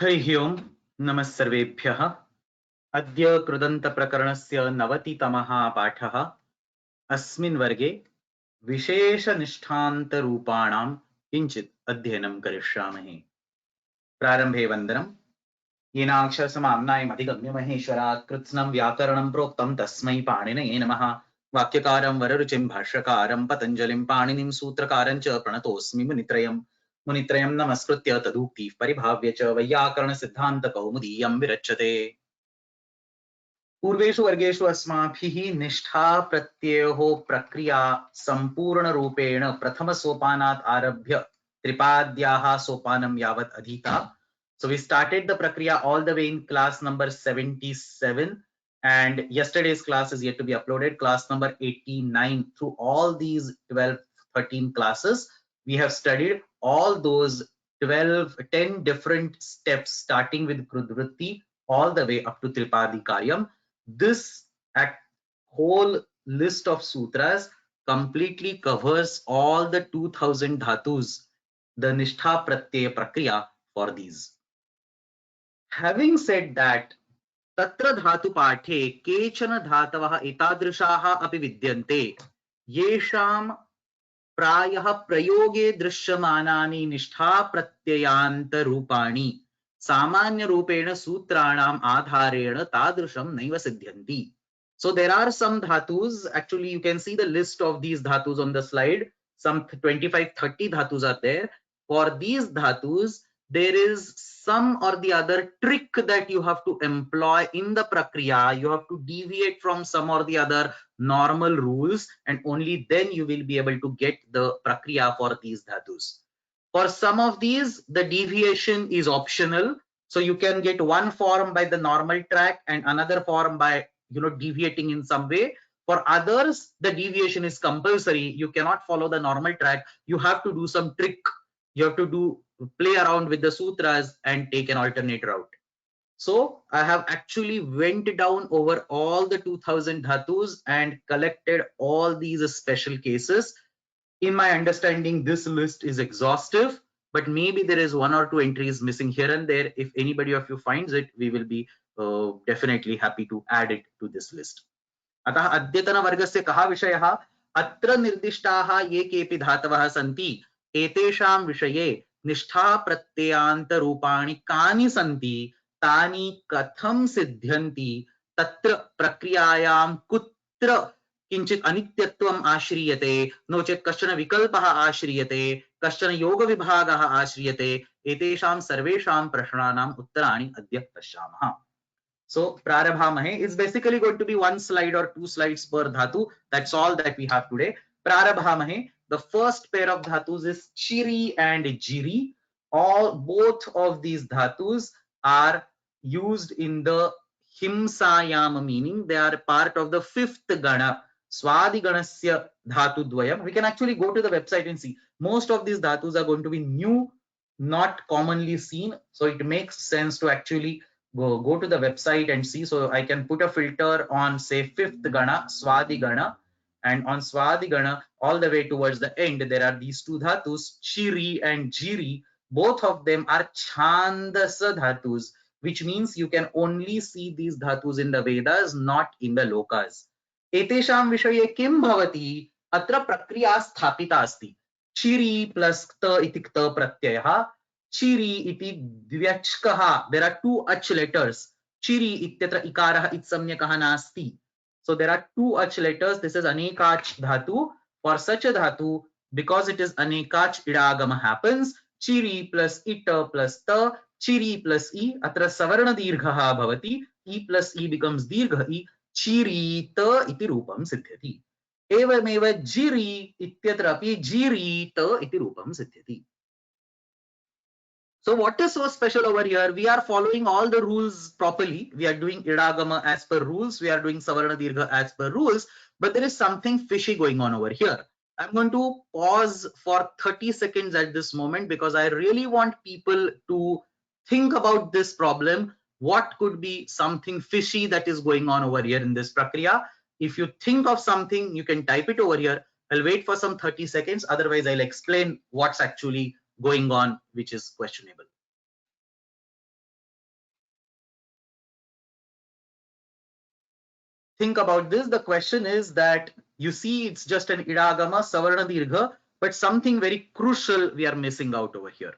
हरिः ओम् नमः सर्वेभ्यः। अद्य कृदन्तप्रकरणस्य 90तमः पाठः। अस्मिन् वर्गे विशेषनिष्ठान्तरूपाणां किञ्चित् अध्ययनं करिष्यामः। प्रारम्भे वन्दनम्। येनाक्षरसमाम्नायमधिगम्य महेश्वरात् कृत्स्नं व्याकरणं प्रोक्तं तस्मै पाणिनये नमः। वाक्यकारं वररुचिं भाष्यकारं पतञ्जलिं पाणिनिं सूत्रकारं च प्रणतोऽस्मि मुनित्रयं नमस्कृत्य तदुक्तिः परिभाव्य च वैयाकरणसिद्धान्तकौमुदीयं विरच्यते। पूर्वेषु वर्गेषु अस्माभिः निष्ठा प्रत्ययोः प्रक्रिया सम्पूर्णरूपेण प्रथमसोपानात् आरभ्य त्रिपाद्याः सोपानं यावत् अधीता. So we started the prakriya all the way in class number 77, and yesterday's class is yet to be uploaded, class number 89. Through all these 12, 13 classes, we have studied all those 10 different steps starting with krudvritti all the way up to tripadi karyam. This whole list of sutras completely covers all the 2000 dhatus, the nishtha pratyaya prakriya for these. Having said that, तत्र धातु पाठे केचन धातवः एतादृशाः अपि विद्यन्ते येषां प्रायः प्रयोगे दृश्यमानानि निष्ठा प्रत्ययान्तरूपाणि सामान्यरूपेण सूत्राणाम् आधारेण तादृशं नैव सिद्ध्यन्ति. So there are some dhatus, actually you can see the list of these dhatus on the slide. Some 25-30 dhatus are there. For these dhatus, there is some or the other trick that you have to employ in the prakriya. You have to deviate from some or the other normal rules, and only then you will be able to get the prakriya for these dhatus. For some of these, the deviation is optional. So you can get one form by the normal track and another form by deviating in some way. For others, the deviation is compulsory. You cannot follow the normal track. You have to do some trick. You have to play around with the sutras and take an alternate route. So I have actually went down over all the 2000 dhatus and collected all these special cases. In my understanding, this list is exhaustive, but maybe there is one or two entries missing here and there. If anybody of you finds it, we will be definitely happy to add it to this list. अतः अद्यतनवर्गस्य कः विषयः? अत्र निर्दिष्टाः ये केऽपि धातवः सन्ति एतेषां विषये निष्ठा प्रत्ययान्तरूपाणि कानि सन्ति, तानि कथं सिद्ध्यन्ति, तत्र प्रक्रियायां कुत्र किञ्चित् अनित्यत्वम् आश्रीयते, नो चेत् कश्चन विकल्पः आश्रीयते, कश्चन योगविभागः आश्रीयते, एतेषां सर्वेषां प्रश्नानाम् उत्तराणि अद्य पश्यामः. So prarabhamahe is basically going to be one slide or two slides per dhatu. That's all that we have today. Prarabhamahe, the first pair of dhatus is chiri and jiri. Both of these dhatus are used in the himsayam, meaning they are part of the fifth gana, swadiganasya dhatu dvayam. We can actually go to the website and see. Most of these dhatus are going to be new, not commonly seen. So it makes sense to actually go to the website and see. So I can put a filter on, say, fifth gana, swadi gana, and on swadi gana all the way towards the end there are these two dhatus, chiri and jiri. Both of them are chandasa dhatus, which means you can only see these dhatus in the Vedas, not in the lokas. Etesham vishaye kim bhavati? Atra prakriya sthapita asti. Chiri plus kta iti kta pratyayah. Chiri iti dvyachkaha. There are two ach letters. Chiri ityatra ikarah itsamnyakaha nasti. So there are two ach letters. This is anekach dhatu. For such a dhatu, because it is anekach, idagama happens. Chiri plus ita plus ta. Chiri plus e. Atra savarna dirghaha bhavati. E plus e becomes dirgha e. Chiri ta iti rupam siddhyati. Evameva jiri ityatrapi jiri ta iti rupam siddhyati. So what is so special over here? We are following all the rules properly. We are doing idagama as per rules. We are doing savarna dirgha as per rules. But there is something fishy going on over here. I'm going to pause for 30 seconds at this moment because I really want people to think about this problem. What could be something fishy that is going on over here in this prakriya? If you think of something, you can type it over here. I'll wait for some 30 seconds. Otherwise, I'll explain what's actually going on, which is questionable. think about this, the question is that you see it's just an idagama, savarna dirgha, but something very crucial we are missing out over here.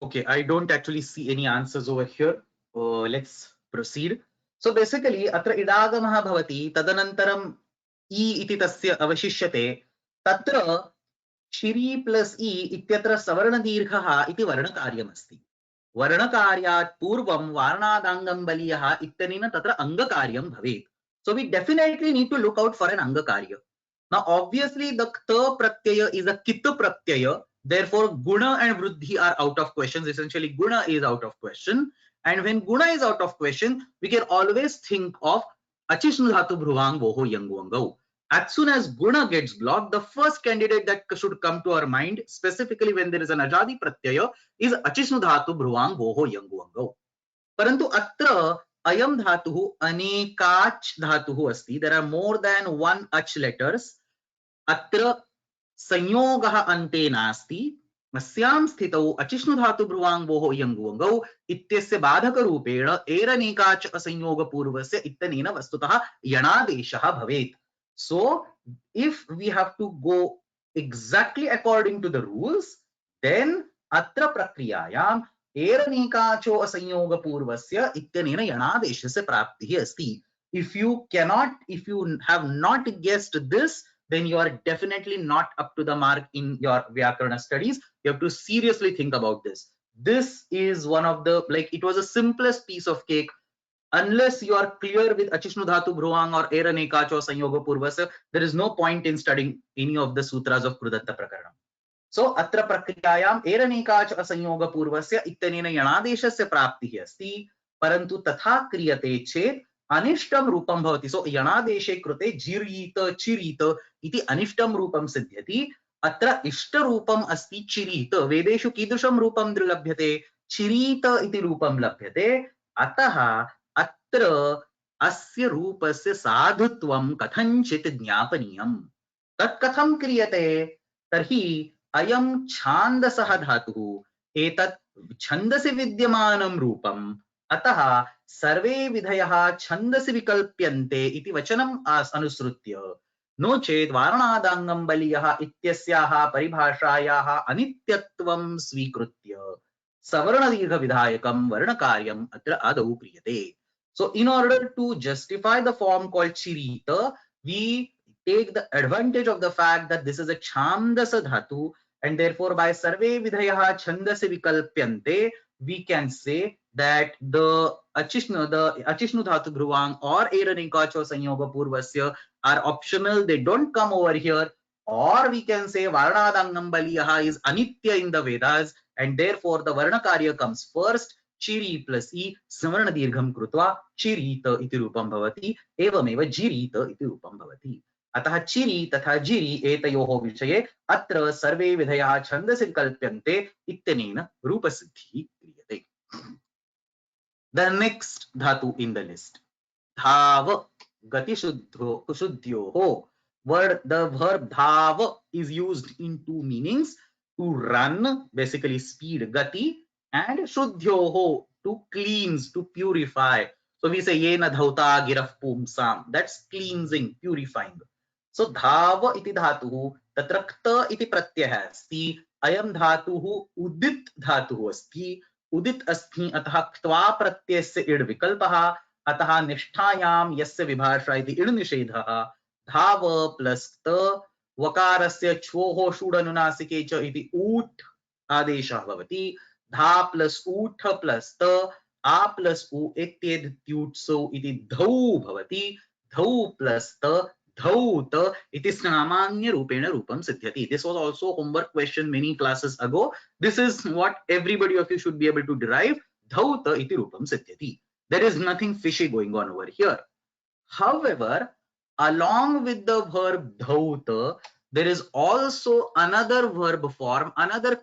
Okay, I don't actually see any answers over here. Let's proceed. So basically, atra idagamaha bhavati, tadanantaram e iti tasya avashishyate, tatra shiri plus e ityatra savarna dirghaha iti varnakaryam asti. Varnakaryaat purvam varnadangam baliyah ittanena tatra angakaryam bhavet. So we definitely need to look out for an angakarya. Now, obviously, the kta pratyaya is a kita pratyaya. Therefore, guna and vruddhi are out of questions. Essentially, guna is out of question. And when guna is out of question, we can always think of achishnu dhatu bhruvang voho yanguangau. As soon as guna gets blocked, the first candidate that should come to our mind, specifically when there is an ajadi pratyaya, is achishnu dhatu bhruvang voho yanguangau. Parantu atra ayam dhatuh anekach dhatuh asti. There are more than one ach letters. अत्र संयोगः अन्ते नास्ति अस्यां स्थितौ अचिष्णु धातु भ्रुवाङ्गोः इयङ्गुवङ्गौ इत्यस्य बाधकरूपेण एरनेकाच असंयोगपूर्वस्य इत्यनेन वस्तुतः यणादेशः भवेत्. So if we have to go exactly according to the rules, then अत्र प्रक्रियायां एरनेकाचो असंयोगपूर्वस्य इत्यनेन यणादेशस्य प्राप्तिः अस्ति. If you have not guessed this, then you are definitely not up to the mark in your Vyakarana studies. You have to seriously think about this. This is one of the, like, it was the simplest piece of cake. Unless you are clear with Achishnu Dhatu Bhruvang or Eranekacho Sanyoga Purvasa, there is no point in studying any of the sutras of Kridanta Prakarana. So, Atra Prakriyayam Eranekacho Sanyoga Purvasya Ittanena Yanadeshasya Praptihi Asti, Parantu Tatha Kriyate Chet अनिष्टम रूपम भवति. सो यणादेशे कृते जिरीत चिरीत इति अनिष्टम रूपम सिद्ध्यति. अत्र इष्ट रूपम अस्ति चिरीत. वेदेषु कीदृशं रूपं लभ्यते? चिरीत इति रूपं लभ्यते. अतः अत्र अस्य रूपस्य साधुत्वं कथंचित् ज्ञापनीयम्. तत् कथं क्रियते? तर्हि अयं छान्दसः धातुः, एतत् छन्दसि विद्यमानं रूपम्, अतः सर्वे विधयः छन्दसि विकल्प्यन्ते इति वचनम् अनुसृत्य, नो चेत् वारणादाङ्गं बलीयः इत्यस्याः परिभाषायाः अनित्यत्वं स्वीकृत्य सवर्णदीर्घविधायकं वर्णकार्यम् अत्र आदौ क्रियते. So in order to justify the form called chirita, we take the advantage of the fact that this is a chandasa dhatu, and therefore by sarve vidhayah chandasi vikalpyante, we can say that the achishnu dhatu bhruvang or eranikacho sanyoga purvasya are optional. They don't come over here. Or we can say varnadangam baliyaha is anitya in the Vedas, and therefore the varnakarya comes first. Chiri plus e savarna dirgham krutva chirita iti rupam bhavati, evameva jirita iti rupam bhavati. अतः चिरी तथा जिरी एतयोः विषये अत्र सर्वे विधयाः छन्दसि विकल्प्यन्ते इत्यनेन रूपसिद्धिः क्रियते. The next dhatu in the list, dhav, gati shuddhyoho. The verb dhav is used in two meanings: to run, basically speed, gati, and shuddhyoho, to cleanse, to purify. So we say yena dhauta giraf pumsam, that's cleansing, purifying. So dhav iti dhatuh tatra kta iti pratyayah asti. Ayam dhatuh udit dhatuh asti. उदित अस्ति अतः क्त्वा प्रत्ययस्य end विकल्पः. अतः निष्ठायां यस्य विभाषा इति end निषेधः. धाव प्लस त वकारस्य छ्वोः षूडनुनासिके च इति ऊठ आदेशः भवति. धा प्लस ऊठ प्लस त आ प्लस उ इत्येत्युत्सौ इति धौ भवति. धौ प्लस त धौत इति सामान्य रूपेण रूपम सिद्ध्यति. This was also a homework question many classes ago. This is what everybody of you should be able to derive. Dhauta iti rupam siddhyati. There is nothing fishy going on over here. However, along with the verb dhauta, there is also another verb form, another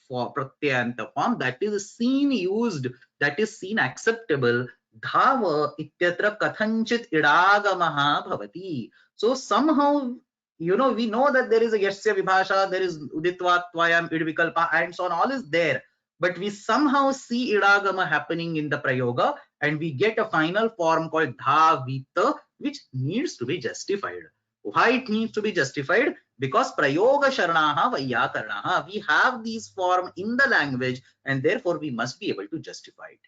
for pratyanta form that is seen used, that is seen acceptable. Dhava ityatra kathanchit idagamaha bhavati. So somehow, we know that there is a yasya vibhasha, there is uditva tvayam id vikalpa and so on, all is there. But we somehow see idagama happening in the prayoga, and we get a final form called dhavita, which needs to be justified. Why it needs to be justified? Because prayoga sharanaha vayyakaranaha, we have these form in the language, and therefore we must be able to justify it.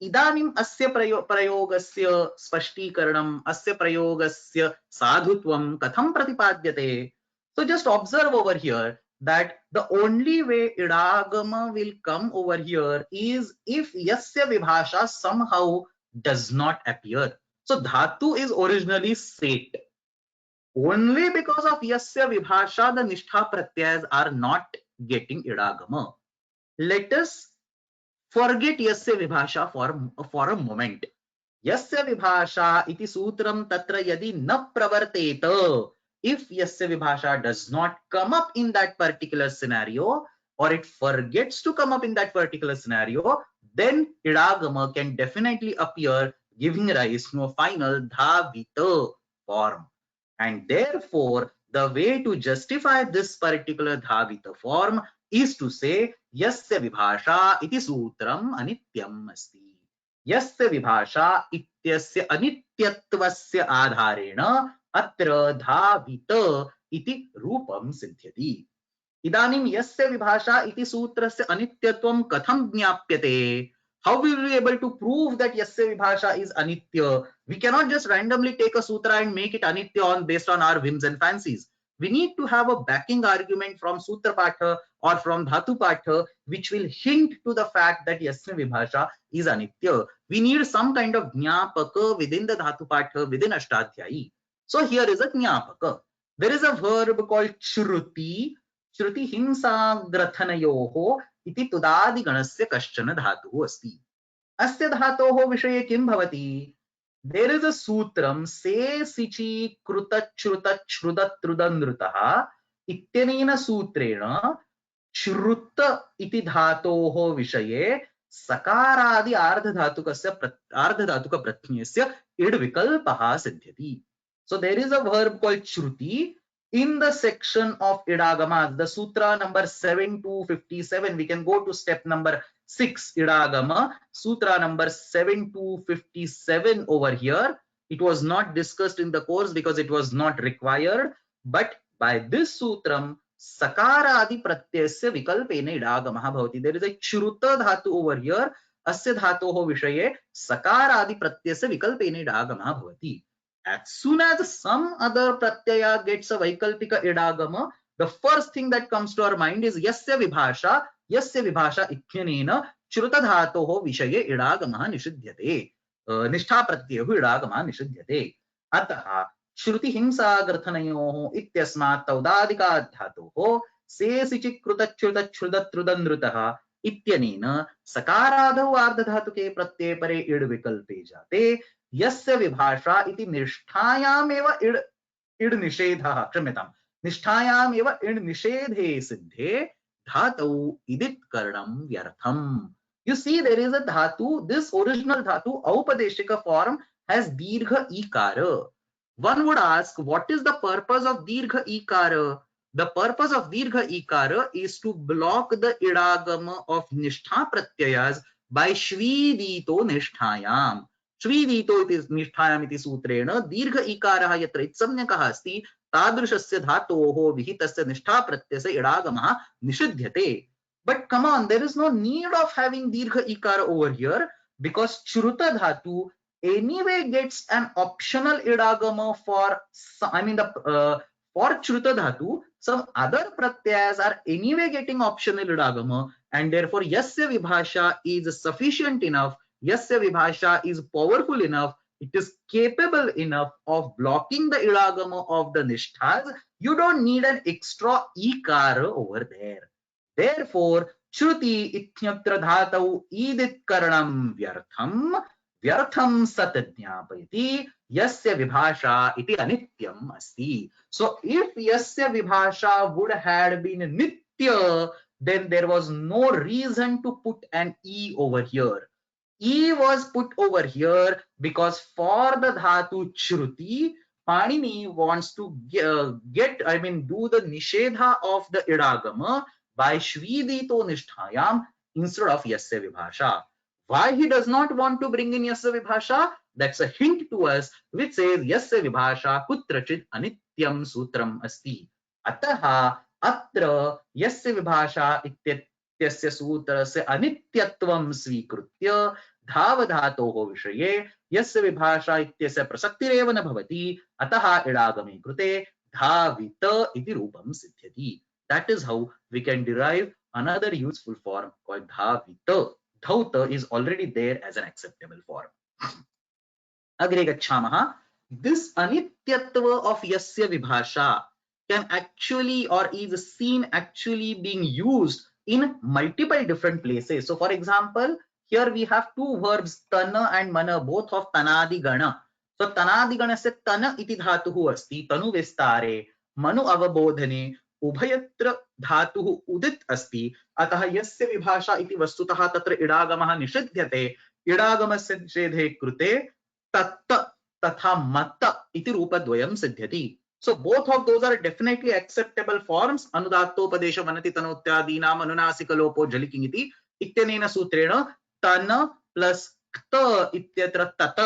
इदानीम् अस्य प्रयोगस्य स्पष्टीकरणम्, अस्य प्रयोगस्य साधुत्वं कथं प्रतिपाद्यते? So just observe over here that the only way idagama will come over here is if yasya vibhasha somehow does not appear. So dhatu is originally set. Only because of yasya vibhasha the nishtha pratyayas are not getting idagama. Let us forget yasya vibhasha for a moment. Yasya vibhasha iti sutram tatra yadi na pravarteta. If yasya vibhasha does not come up in that particular scenario, or it forgets to come up in that particular scenario, then idagama can definitely appear, giving rise to a final dhavita form. And therefore, the way to justify this particular dhavita form is to say yasya vibhasha iti sutram anityam asti. Yasya vibhasha ityasya anityatvasya adharena atra dhavita iti rupam siddhyati. Idanim yasya vibhasha iti sutrasya anityatvam katham jnapyate. How will we be able to prove that yasya vibhasha is anitya? We cannot just randomly take a sutra and make it anitya based on our whims and fancies. We need to have a backing argument from sutra patha or from dhatu patha, which will hint to the fact that yasya vibhasha is anitya. We need some kind of jnapaka within the dhatu patha, within ashtadhyayi. So here is a jnapaka. There is a verb called shruti. श्रुति हिंसाग्रथनयोः इति तुदादिगणस्य कश्चन धातुः अस्ति. अस्य धातोः विषये किं भवति? There is a सूत्रम से सिचि कृत श्रुत श्रुद त्रुदनृतः इत्यनेन सूत्रेण श्रुत इति धातोः विषये सकारादि आर्धधातुक प्रत्ययस्य इड विकल्पः सिद्ध्यति. So there is a verb called shruti. In the section of idagamas, the sutra number 7 to 57, we can go to step number 6, idagama, sutra number 7 to 57 over here. It was not discussed in the course because it was not required, but by this sutram, sakara adi pratyasya vikalpena idagamaha bhavati. There is a shruta dhatu over here, asya dhatoho vishaye sakara adi pratyasya vikalpena idagamaha bhavati. As soon as some other pratyaya gets a vaikalpika idagama, the first thing that comes to our mind is yasya vibhasha ityanena shruta dhatoho vishaye idagamaha nishidyate. Nishtha pratyayahu idagamaha nishidyate. Ataha shruti himsa garthanayoho ityasmat taudadika dhatoho se sichik krutachyuta chrudatrudanrutaha इत्यनेन सकारादौ आर्धधातुके प्रत्यये परे end विकल्पे जाते यस्य विभाषा इति निष्ठायामेव end निषेधः, क्षम्यतां, निष्ठायामेव end निषेधे सिद्धे धातौ इदित् करणं व्यर्थम्. You see, there is a dhatu, this original dhatu aupadeshika form has dirgha ikara. One would ask, what is the purpose of dirgha ikara? The purpose of dirgha ikara is to block the idagama of nishtha pratyayas by shvidito nishtayam. Shvidito iti nishtayam iti sutrena dirgha ikaraha yatra itsamnyakah asti tadrushasya dhatoho vihitasya nishtha pratyasya idagamaha nishidhyate. But come on, there is no need of having dirgha ikara over here because shruta dhatu anyway gets an optional idagama for, for shruta dhatu, some other pratyayas are anyway getting optional idagama, and therefore yasya vibhasha is sufficient enough, yasya vibhasha is powerful enough, it is capable enough of blocking the idagama of the nishthas. You don't need an extra ikara over there. Therefore, shruti ithyatra dhatau idit karanam vyartham sat jnapayati yasya vibhasha iti anityam asti. So if yasya vibhasha would have been nitya, then there was no reason to put an E over here. E was put over here because for the dhatu Shruti, Panini wants to do the nishedha of the idagama by shvidito nisthayam instead of yasya vibhasha. Why he does not want to bring in yasya vibhasha? That's a hint to us which says yasya vibhasha kutrachit anityam sutram asti. Ataha atra yasya vibhasha इत्यस्य सूत्रस्य अनित्यत्वं स्वीकृत्य धावधातोः विषये यस्य विभाषा इत्यस्य प्रसक्तिरेव न भवति अतः इडागमे कृते धावित इति रूपं सिद्ध्यति. That is how we can derive another useful form called dhavita. Dhauta is already there as an acceptable form. Agre gacchamaha. This anityatva of yasya vibhasha can actually or is seen actually being used in multiple different places. So for example, here we have two verbs tana and mana, both of tanadi gana. So tanadi gana se tana iti dhatuhu asti tanu vistare manu avabodhane उभयत्र धातुः उदित अस्ति अतः यस्य विभाषा इति वस्तुतः तत्र इडागमः निषिध्यते. इडागमस्य निषेधे कृते तत्त तथा मत्त इति रूपद्वयं सिद्ध्यति. So both of those are definitely acceptable forms. अनुदात्तोपदेश Vanathi तनोत्यादीनाम अनुनासिकलोपो जलिकिङ् इति इत्यनेन सूत्रेण तन प्लस क्त इत्यत्र तत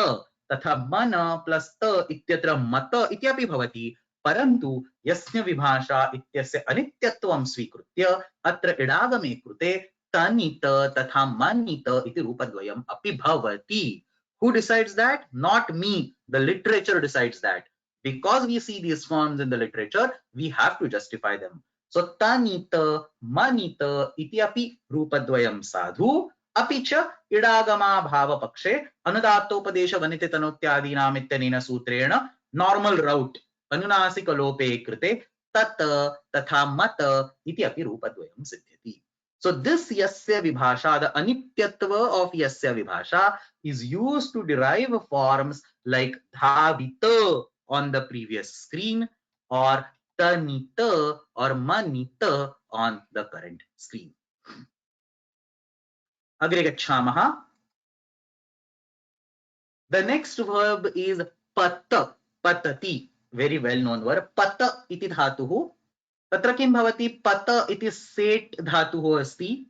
तथा मन प्लस त इत्यत्र मत इत्यपि भवति. परन्तु यस्य विभाषा इत्यस्य अनित्यत्वं स्वीकृत्य अत्र इडागमे कृते तनित तथा मनित इति रूपद्वयम् अपि भवति. Who decides that? Not me. The literature decides that. Because we see these forms in the literature, we have to justify them. So tanita manita iti api रूपद्वयं साधु अपि च इडागमा भाव पक्षे अनुदात्तोपदेश वनिते तनोत्यादीनाम् इत्यनेन सूत्रेण normal route अनुनासिकलोपे कृते तत तथा मत इति अपि रूपद्वयं सिद्ध्यति. So this yasya vibhasha, the anityatva of yasya vibhasha, is used to derive forms like dhavita on the previous screen or tanita or manita on the current screen. Agre gacchamaha. The next verb is pata, patati, very well known verb. Pata iti dhatuhu. तत्र किं भवति पत इति set धातुः अस्ति.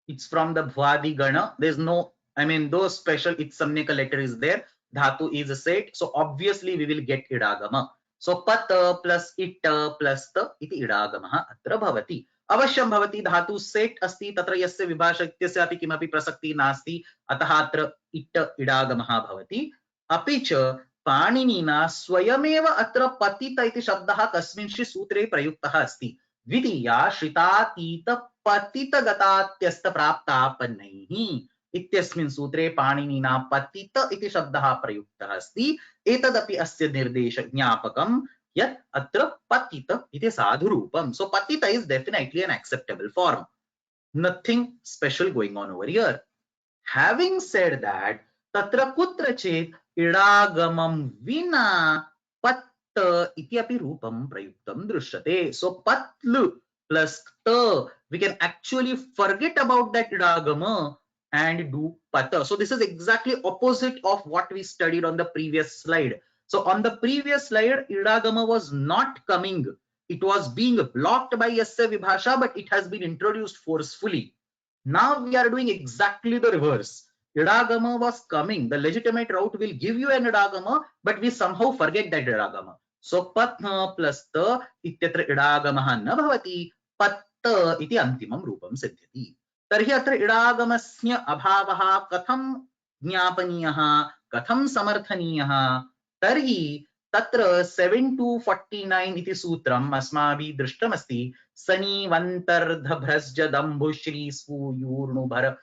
It's from the bhwadi gana. There's no, though special it's samyaka letter is there, dhatu is a set, so obviously we will get idagama. So pata plus ita plus ta iti idagamaha atra bhavati. अवश्यं भवति धातु set अस्ति तत्र यस्य विभाषा इत्यस्यापि किमपि प्रसक्तिः नास्ति अतः अत्र इट इडागमः भवति. अपि च पाणिनिना स्वयमेव अत्र पतित इति शब्दः कस्मिंश्चित् सूत्रे प्रयुक्तः अस्ति. द्वितीया श्रितातीत पतित गतात्यस्त प्राप्तापन्नैः इत्यस्मिन् सूत्रे पाणिनिना पतित इति शब्दः प्रयुक्तः अस्ति. एतदपि अस्य निर्देश ज्ञापकं यत् अत्र पतित इति साधुरूपं. So patita is definitely an acceptable form. Nothing special going on over here. Having said that, तत्र कुत्रचित् इडागमं विना पत्त इति अपि रूपं प्रयुक्तं दृश्यते. So patlu plus ta, we can actually forget about that idagama and do pata. So this is exactly opposite of what we studied on the previous slide. So on the previous slide, idagama was not coming. It was being blocked by yasya vibhasha, but it has been introduced forcefully. Now we are doing exactly the reverse. Idagama was coming. The legitimate route will give you an idagama, but we somehow forget that idagama. So patna plus ta ityatra idagamaha na bhavati, patta iti antimam rupam siddhyati. Tarhi atra idagamasya abhavaha katham jnapaniyah, katham samarthaniyah. Tarhi तत्र 7-49 इति सूत्रम् अस्माभिः दृष्टमस्ति. सनीवन्तर्धभ्रस्जदम्भुश्रीस्फूयूर्णुभर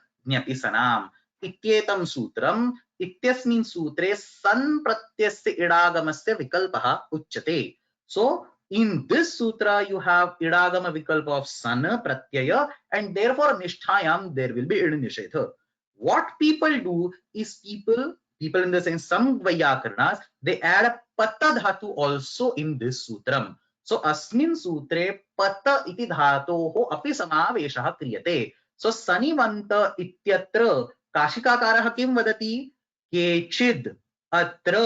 इत्येतं सूत्रम्. इत्यस्मिन् सूत्रे सन् प्रत्ययस्य इडागमस्य विकल्पः उच्यते. So in this sutra you have idagama vikalpa of sana pratyaya and therefore nisthayam there will be id nishedha. What people do is people in the sense some Vyakarnas, they add a pata dhatu also in this sutram. सो अस्मिन् सूत्रे पत इति धातोः अपि समावेशः क्रियते. सो सनिवन्त इत्यत्र काशिकाकारः किं वदति? केचिद् अत्र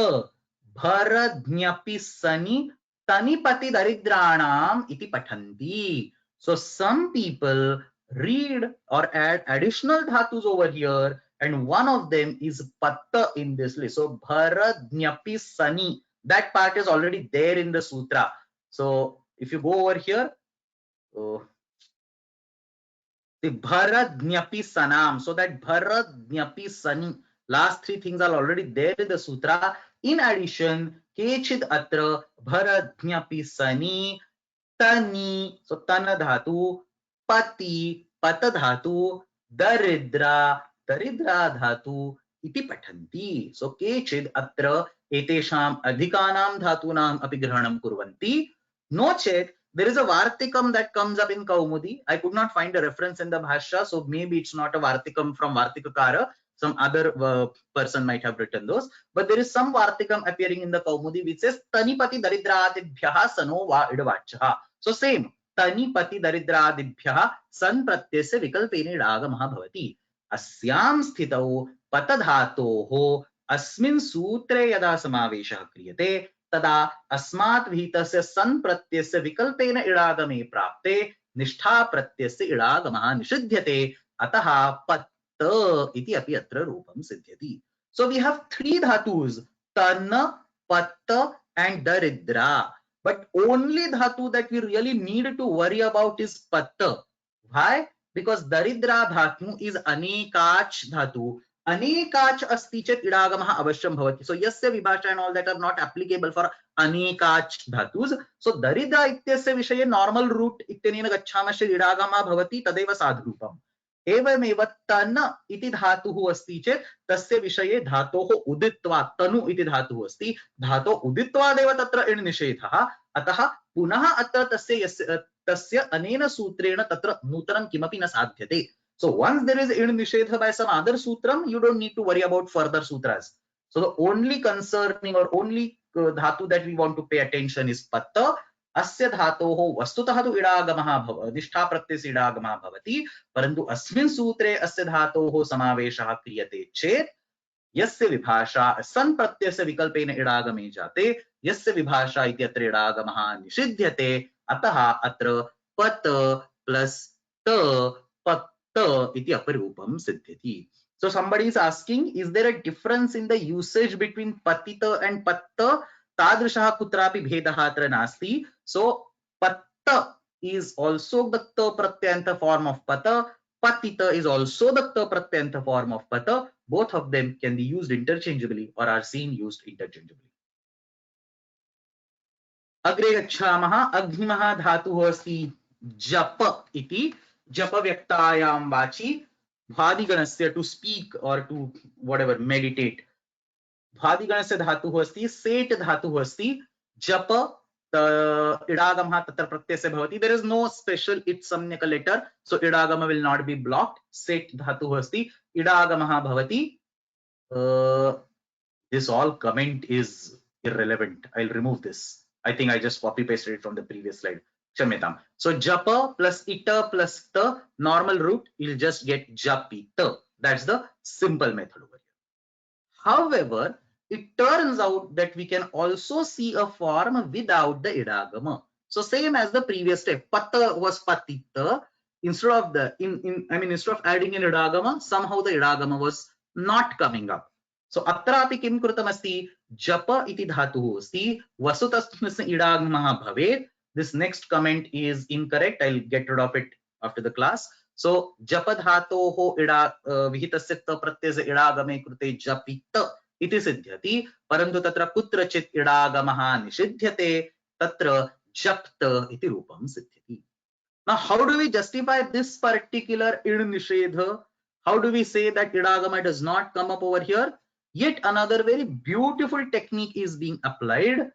भरज्ञपि सनि तनिपति दरिद्राणाम् इति पठन्ति. So some people read or add additional dhatus over here, and one of them is patta in this list. So bharadnyapi sani, that part is already there in the sutra. So if you go over here, the bharadnyapi sanam, so that bharadnyapi sani, last three things are already there in the sutra. In addition, kechid atra bharadnyapi sani तनी, सो तन धातु, पति पत धातु, दरिद्रा दरिद्रा धातु इति पठन्ति. सो केचिद् अत्र एतेषाम् अधिकानां धातूनाम् अपि ग्रहणं कुर्वन्ति. नो चेत् there is a vartikam that comes up in Kaumudi. I could not find a reference in the bhashya, so maybe it's not a vartikam from Vartikakara. Some other person might have written those, but there is some vartikam appearing in the Kaumudi which says tanipati daridratibhyah sano va idvachah. So same, tanipati daridratibhyah san pratyasya vikalpene ragamah bhavati. Asyam sthitau patadhatoho अस्मिन् सूत्रे यदा समावेशः क्रियते तदा अस्मात् विहितस्य सन् प्रत्ययस्य विकल्पेन इडागमे प्राप्ते निष्ठा प्रत्ययस्य इडागमः निषिध्यते. अतः पत्त इति अपि अत्र रूपं सिद्ध्यति. So we have three dhatus, tan, patta and daridra, but only dhatu that we really need to worry about is patta. Why? Because daridra dhatu is anekach dhatu. अनेकाच अस्ति चेत् इडागमः अवश्यं भवति. सो यस्य विभाषा and all that are not applicable for अनेकाच धातुस्. सो दरिद्र इत्यस्य विषये normal route इत्यनेन गच्छामश्चेत् इडागमः भवति, तदेव साधुरूपम्. एवमेव तन इति धातुः अस्ति चेत् तस्य विषये धातोः उदित्वात्, तनु इति धातुः अस्ति, धातोः उदित्वादेव तत्र इण् निषेधः. अतः पुनः अत्र तस्य अनेन सूत्रेण तत्र नूतनं किमपि न साध्यते. So once there is in nishedha by some other sutram, you don't need to worry about further sutras. So the only concerning or only dhatu that we want to pay attention is patta. Asya dhatoho vastutah tu idagamah bhava nishtha pratyasya idagamah bhavati, parantu asmin sutre asya dhatoho samaveshah kriyate chet यस्य विभाषा सन प्रत्ययस्य विकल्पेन इडागमे जाते यस्य विभाषा इत्यत्र इडागमः निषिध्यते. अतः अत्र पत प्लस त पत्त इति अपरूपं सिद्ध्यति. So somebody is asking, is there a difference in the usage between patita and patta? तादृशः कुत्रापि भेदः अत्र नास्ति. So patta is also the ta pratyanta form of pata. Patita is also the ta pratyanta form of pata. Both of them can be used interchangeably or are seen used interchangeably. अग्रे गच्छामः. अग्निमः धातुः अस्ति जप इति. जप व्यक्तायां वाचि भादिगणस्य to speak or to whatever meditate. भादिगणस्य धातुः अस्ति set धातुः अस्ति. जप इडागमः तत्र प्रत्ययस्य भवति. There is no special it samyaka letter, so idagama will not be blocked. Set धातुः अस्ति, इडागमः भवति. This all comment is irrelevant. I'll remove this. I think I just copy pasted it from the previous slide. Kshamyatam. So japa plus ita plus ta, normal root, you'll just get japita. That's the simple method over here. However, it turns out that we can also see a form without the idagama. So same as the previous step, pata was patita. Instead of instead of adding an idagama, somehow the idagama was not coming up. So atrapi kim krutamasti japa iti dhatuhu asti vasutastmस्य idagama bhavet. This next comment is incorrect. I'll get rid of it after the class. So japa dhatoho vihitasya ta pratyasya idagame krute japita इति सिद्ध्यति, परन्तु तत्र कुत्रचित् इडागमः निषिध्यते, तत्र जप्त इति रूपं सिद्ध्यति. Now how do we justify this particular id nishedha? How do we say that idagama does not come up over here? Yet another very beautiful technique is being applied.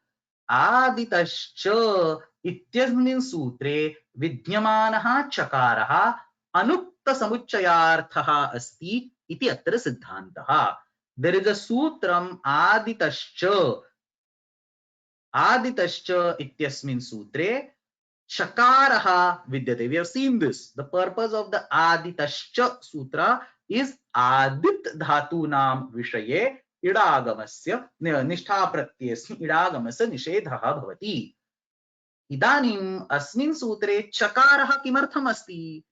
Aditascha ityasmin sutre vidyamanaha chakaraha anukta samuchayarthaha asti iti atra siddhantaha. There is a sutram aditascha. Aditascha ityasmin sutre Chakaraha vidyate. We have seen this. The purpose of the Aditascha sutra is Adit dhatunam vishaye idagamasya nishtha pratyesmi idagamasya nishedhaha bhavati. Idanim asmin sutre chakaraha kimartham asti.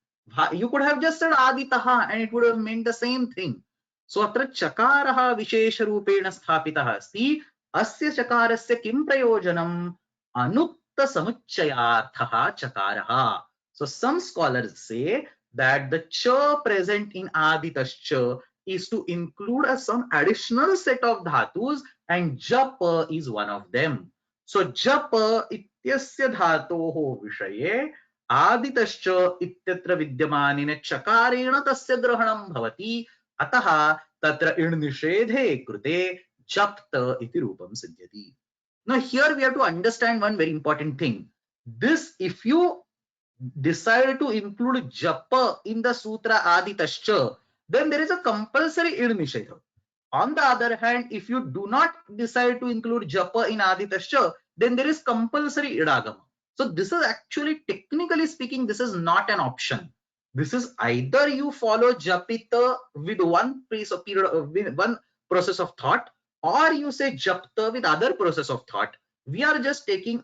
You could have just said Aditaha and it would have meant the same thing. So atra chakaraha vishesha rupena sthapitaha asti. Asya chakarasya kim prayojanam anukta samuchayarthaha chakaraha. So some scholars say that the cha present in Aditascha is to include some additional set of dhatus and japa is one of them. So japa इत्यस्य धातोः विषये आदितश्च इत्यत्र विद्यमानेन चकारेण तस्य ग्रहणं भवति अतः तत्र इण् निषेधे कृते जप्त इति रूपं सिद्ध्यति. Now here we have to understand one very important thing. This, if you decide to include japa in the sutra Aditascha, then there is a compulsory iṉ nishedha. On the other hand, if you do not decide to include japa in Aditascha, then there is compulsory idagama. So this is actually, technically speaking, this is not an option. This is either you follow japita with one process of thought, or you say japta with other process of thought. We are just taking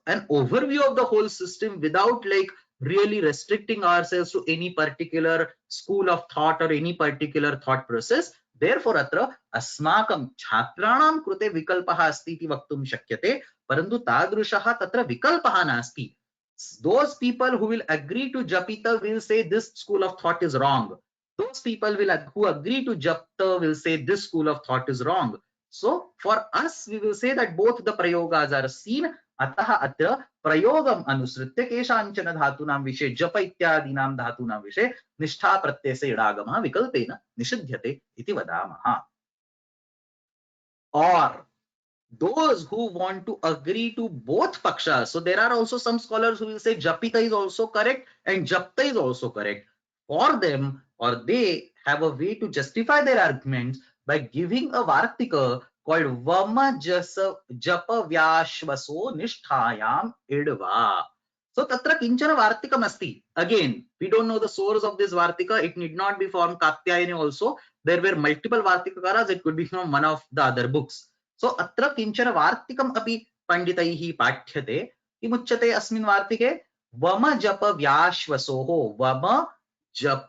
an overview of the whole system without like really restricting ourselves to any particular school of thought or any particular thought process. Therefore अत्र अस्माकं छात्राणां कृते विकल्पः अस्ति इति वक्तुं शक्यते, परन्तु तादृशः तत्र विकल्पः नास्ति. Those people who will agree to japita will say this school of thought is wrong. Those people who agree to japta will say this school of thought is wrong. So for us, we will say that both the prayogas are seen. अतः अत्र प्रयोगम् अनुसृत्य केषाञ्चन धातूनां विषये जप इत्यादीनां धातूनां विषये निष्ठा प्रत्ययस्य इडागमः विकल्पेन निषिध्यते इति वदामः. Or those who want to agree to both pakshas. So there are also some scholars who will say japita is also correct and japta is also correct. For them, or they have a way to justify their arguments by giving a vartika called vyoma-samskrta-pathasala nisthayam idva. So tatra kinchana vartikam asti. Again, we don't know the source of this vartika. It need not be from Katyayani also. There were multiple vartikakaras. It could be from one of the other books. So अत्र किंचन वार्तिकम् अपि पंडितैः पाठ्यते. किमुच्यते अस्मिन् वार्तिके? वम जप व्याश्वसोः. वम जप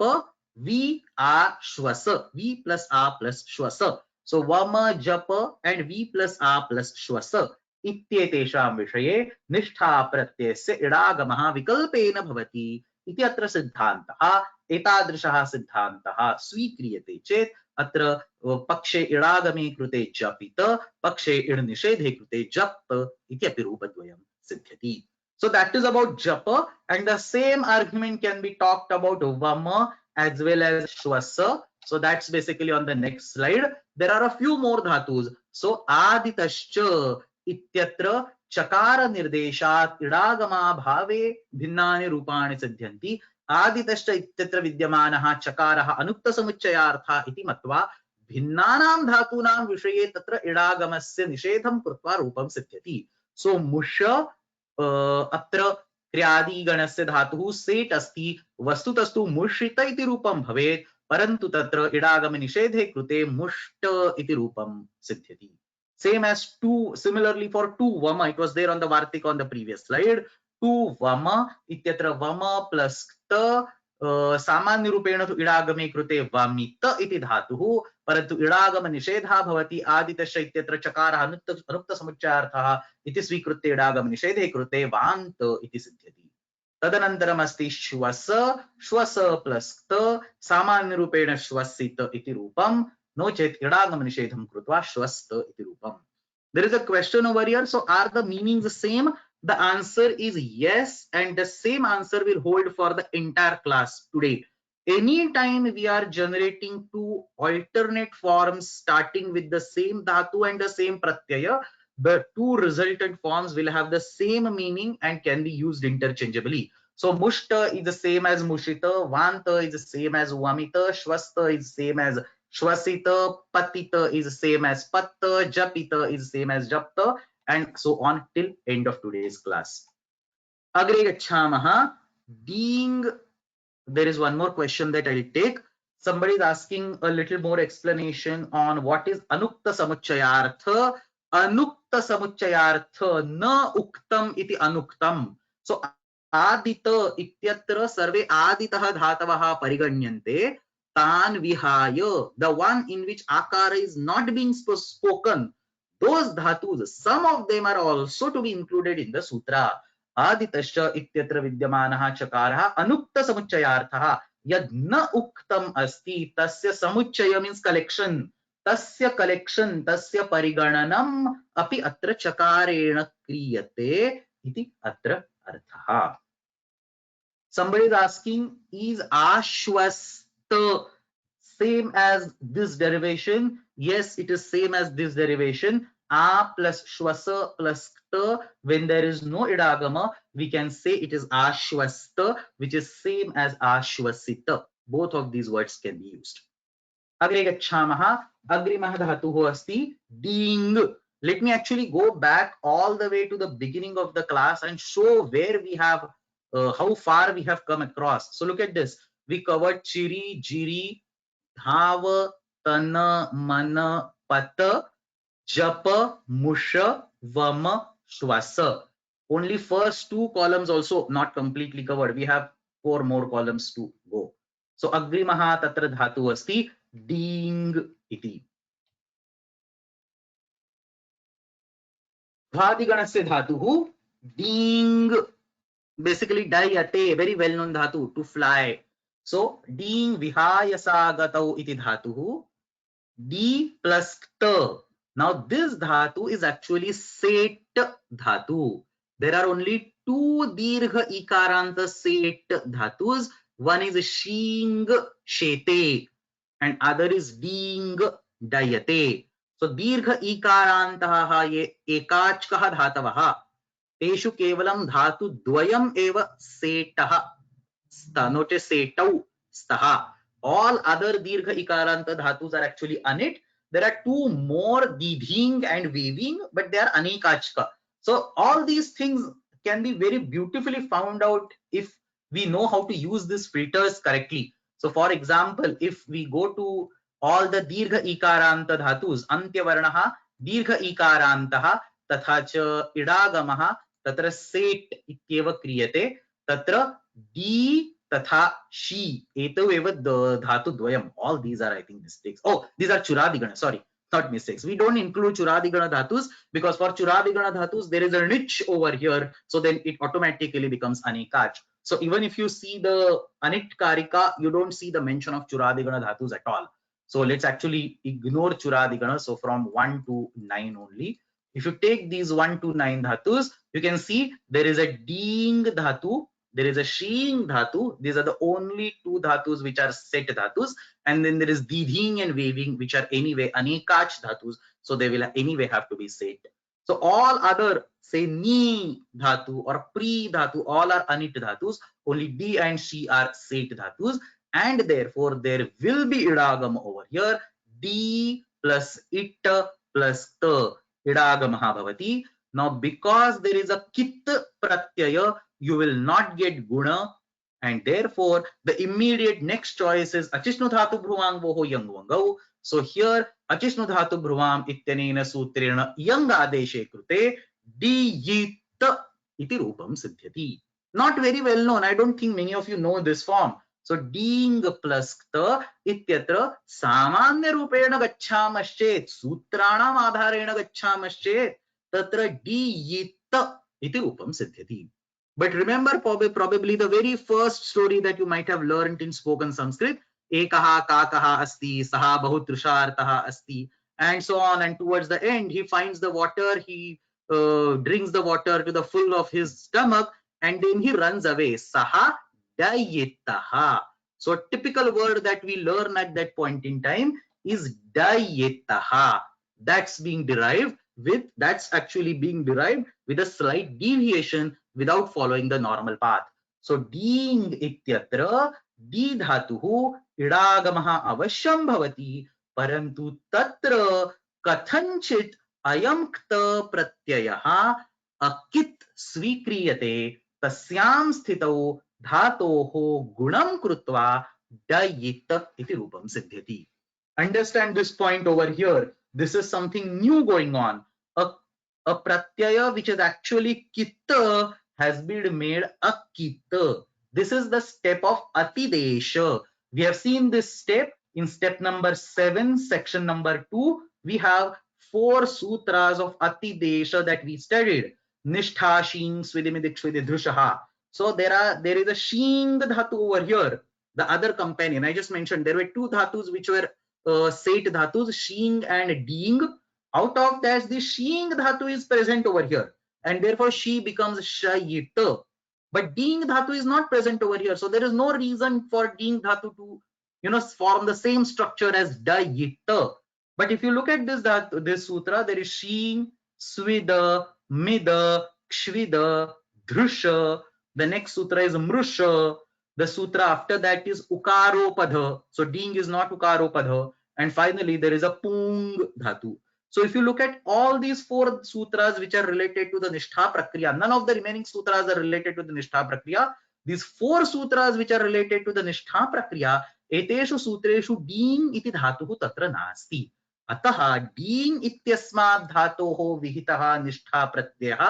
vi a shvasa. V plus a plus shvasa. So vama japa and v plus a plus shvasa इत्येतेषां विषये निष्ठा प्रत्ययस्य इडागमः विकल्पेन भवति इति अत्र सिद्धान्तः. एतादृशः सिद्धान्तः स्वीक्रियते चेत् अत्र पक्षे इडागमे कृते जपित, पक्षे इड् निषेधे कृते जप्त इति अपि रूपद्वयं सिद्ध्यति. So that is about japa, and the same argument can be talked about vama as well as shvasa. So that's basically on the next slide. There are a few more dhatus. So aditascha ityatra chakara nirdeshat idagama bhave भिन्नानि रूपाणि सिद्ध्यन्ति. आदितश्च इत्यत्र विद्यमानः चकारः अनुक्त समुच्चयार्थः इति मत्वा भिन्नानां धातूनां विषये तत्र इडागमस्य निषेधं कृत्वा रूपं सिद्ध्यति. सो मुष अत्र क्रियादिगणस्य धातुः सेट् अस्ति. वस्तुतस्तु मुषित इति रूपं भवेत्, परन्तु तत्र इडागम निषेधे कृते मुष्ट इति रूपं सिद्ध्यति. Same as two, similarly for two vama, it was there on the vartika on the previous slide. Two vama ityatra vama plus kta सामान्य रूपेण तु इडागमे कृते वामित इति धातुः, परन्तु इडागम निषेधः भवति. आदितश्च इत्यत्र चकारः अनुक्त समुच्चयार्थः इति स्वीकृत्य इडागम निषेधे कृते वान्त इति सिद्ध्यति. तदनन्तरम् अस्ति श्वस. श्वस प्लस् क्त सामान्य रूपेण श्वसित इति रूपं, नो चेत् इडागम निषेधं कृत्वा श्वस्त इति रूपं. There is a question over here. So are the meanings the same? The answer is yes, and the same answer will hold for the entire class today. Anytime we are generating two alternate forms starting with the same dhatu and the same pratyaya, the two resultant forms will have the same meaning and can be used interchangeably. So mushta is the same as mushita, vanta is the same as vamita, shvasta is the same as shvasita, patita is the same as patta, japita is the same as japta, and so on till end of today's class. Agre gacchamaha. Being, there is one more question that I'll take. Somebody is asking a little more explanation on what is anukta samuchayartha. Anukta samuchayartha na uktam iti anuktam. So adita ityatra sarve aditah dhatavah pariganyante. Tan vihaya, the one in which akara is not being spoken, those dhatus, some of them are also to be included in the sutra. आदितश्च इत्यत्र विद्यमानः चकारः अनुक्त समुच्चयार्थः यद् न उक्तम् अस्ति तस्य समुच्चय means collection, तस्य collection, तस्य परिगणनम् अपि अत्र चकारेण क्रियते इति अत्र अर्थः. Somebody is asking, is ashwasta same as this derivation? Yes, it is same as this derivation. A plus shwasa plus kta. When there is no idagama, we can say it is ashwasta, which is same as ashwasita. Both of these words can be used. Agre gacchamaha. Agrimah dhatuh asti ding. Let me actually go back all the way to the beginning of the class and show where we have, how far we have come across. So look at this. We covered chiri, jiri, dhav, tana, mana, pata, japa, musha, vama, shwasa. Only first two columns also not completely covered. We have 4 more columns to go. So agrimaha tatra dhatu asti ding iti. Bhadiganasya dhatuhu ding. Basically dayate, very well known dhatu, to fly. So ding vihayasa gatau iti dhatuhu. D plus kta. Now this dhatu is actually set dhatu. There are only 2 dirgha ikaranta set dhatus. One is shing shete and other is ding dayate. So dirgha ikarantaha ye ekachkah dhatavah. Teshu kevalam dhatu dvayam eva setah. Notice setau staha. All other dirgha ikaranta dhatus are actually anit. There are 2 more, didhing and weaving, but they are anikachka. So all these things can be very beautifully found out if we know how to use these filters correctly. So for example, if we go to all the dirgha ikaranta dhatus, antyavarnaha dirgha ikarantaha तथा च इडागमः तत्र set इत्येव क्रियते. तत्र D तथा she एतौ एव धातु द्वयम्. All these are, I think, mistakes. Oh, these are churadigana. Sorry, not mistakes. We don't include churadigana dhatus because for churadigana dhatus there is a niche over here, so then it automatically becomes anikach. So even if you see the anit karika, you don't see the mention of churadigana dhatus at all. So let's actually ignore churadigana. So from 1 to 9 only. If you take these 1 to 9 dhatus, you can see there is a ding dhatu, there is a shing dhatu. These are the only 2 dhatus which are set dhatus, and then there is didhing and waving, which are anyway anikach dhatus, so they will anyway have to be set. So all other, say ni dhatu or pri dhatu, all are anit dhatus. Only d and she are set dhatus, and therefore there will be idagam over here. D plus it plus ta. Idagamaha bhavati. Now because there is a kit pratyaya, you will not get guna, and therefore the immediate next choice is achishnu dhatu bhruvang voho yang vangau. So here achishnu dhatu bhruvam ityanena sutrena yang adeshe krute diyit iti rupam siddhyati. Not very well known. I don't think many of you know this form. So ding plus kta ityatra samanya rupena gacchamaschet sutranam adharena gacchamaschet tatra diyita iti rupam siddhyati. But remember probably the very first story that you might have learned in spoken Sanskrit, ekaha kakaha asti, saha bahutrishartaha asti, and so on. And towards the end, he finds the water, he drinks the water to the full of his stomach, and then he runs away. Saha dayetaha. So a typical word that we learn at that point in time is dayetaha. That's actually being derived with a slight deviation without following the normal path. So ding ityatra di dhatuhu idagamaha avashyam bhavati parantu tatra kathanchit अयं क्त प्रत्ययः अकित् स्वीक्रियते तस्यां स्थितौ धातोः गुणं कृत्वा डयित इति रूपं सिद्ध्यति. Understand this point over here. This is something new going on. A pratyaya which is actually kitta has been made a kitta. This is the step of atidesha. We have seen this step in step number 7, section number 2. We have 4 sutras of atidesha that we studied. Nishtha, Shing, Svidimidik, Svididhrushaha. So there is a Shing dhatu over here. The other companion, I just mentioned, there were 2 dhatus which were Sate dhatus, Shing and Ding. Out of that, the Shing dhatu is present over here, and therefore she becomes Shayita. But Ding dhatu is not present over here, so there is no reason for Ding dhatu to, form the same structure as Dayita. But if you look at this sutra, there is Shing, Swida, Mida, Kshvida, Dhrusha. The next sutra is Mrusha. The sutra after that is Ukaropadha. So Ding is not Ukaropadha. And finally, there is a Pung dhatu. So if you look at all these 4 sutras which are related to the Nishtha Prakriya, none of the remaining sutras are related to the Nishtha Prakriya. These 4 sutras which are related to the Nishtha Prakriya, eteshu sutreshu Ding iti dhatuhu tatra nasti. अतः डींग इत्यस्मात् धातोः विहितः निष्ठा प्रत्ययः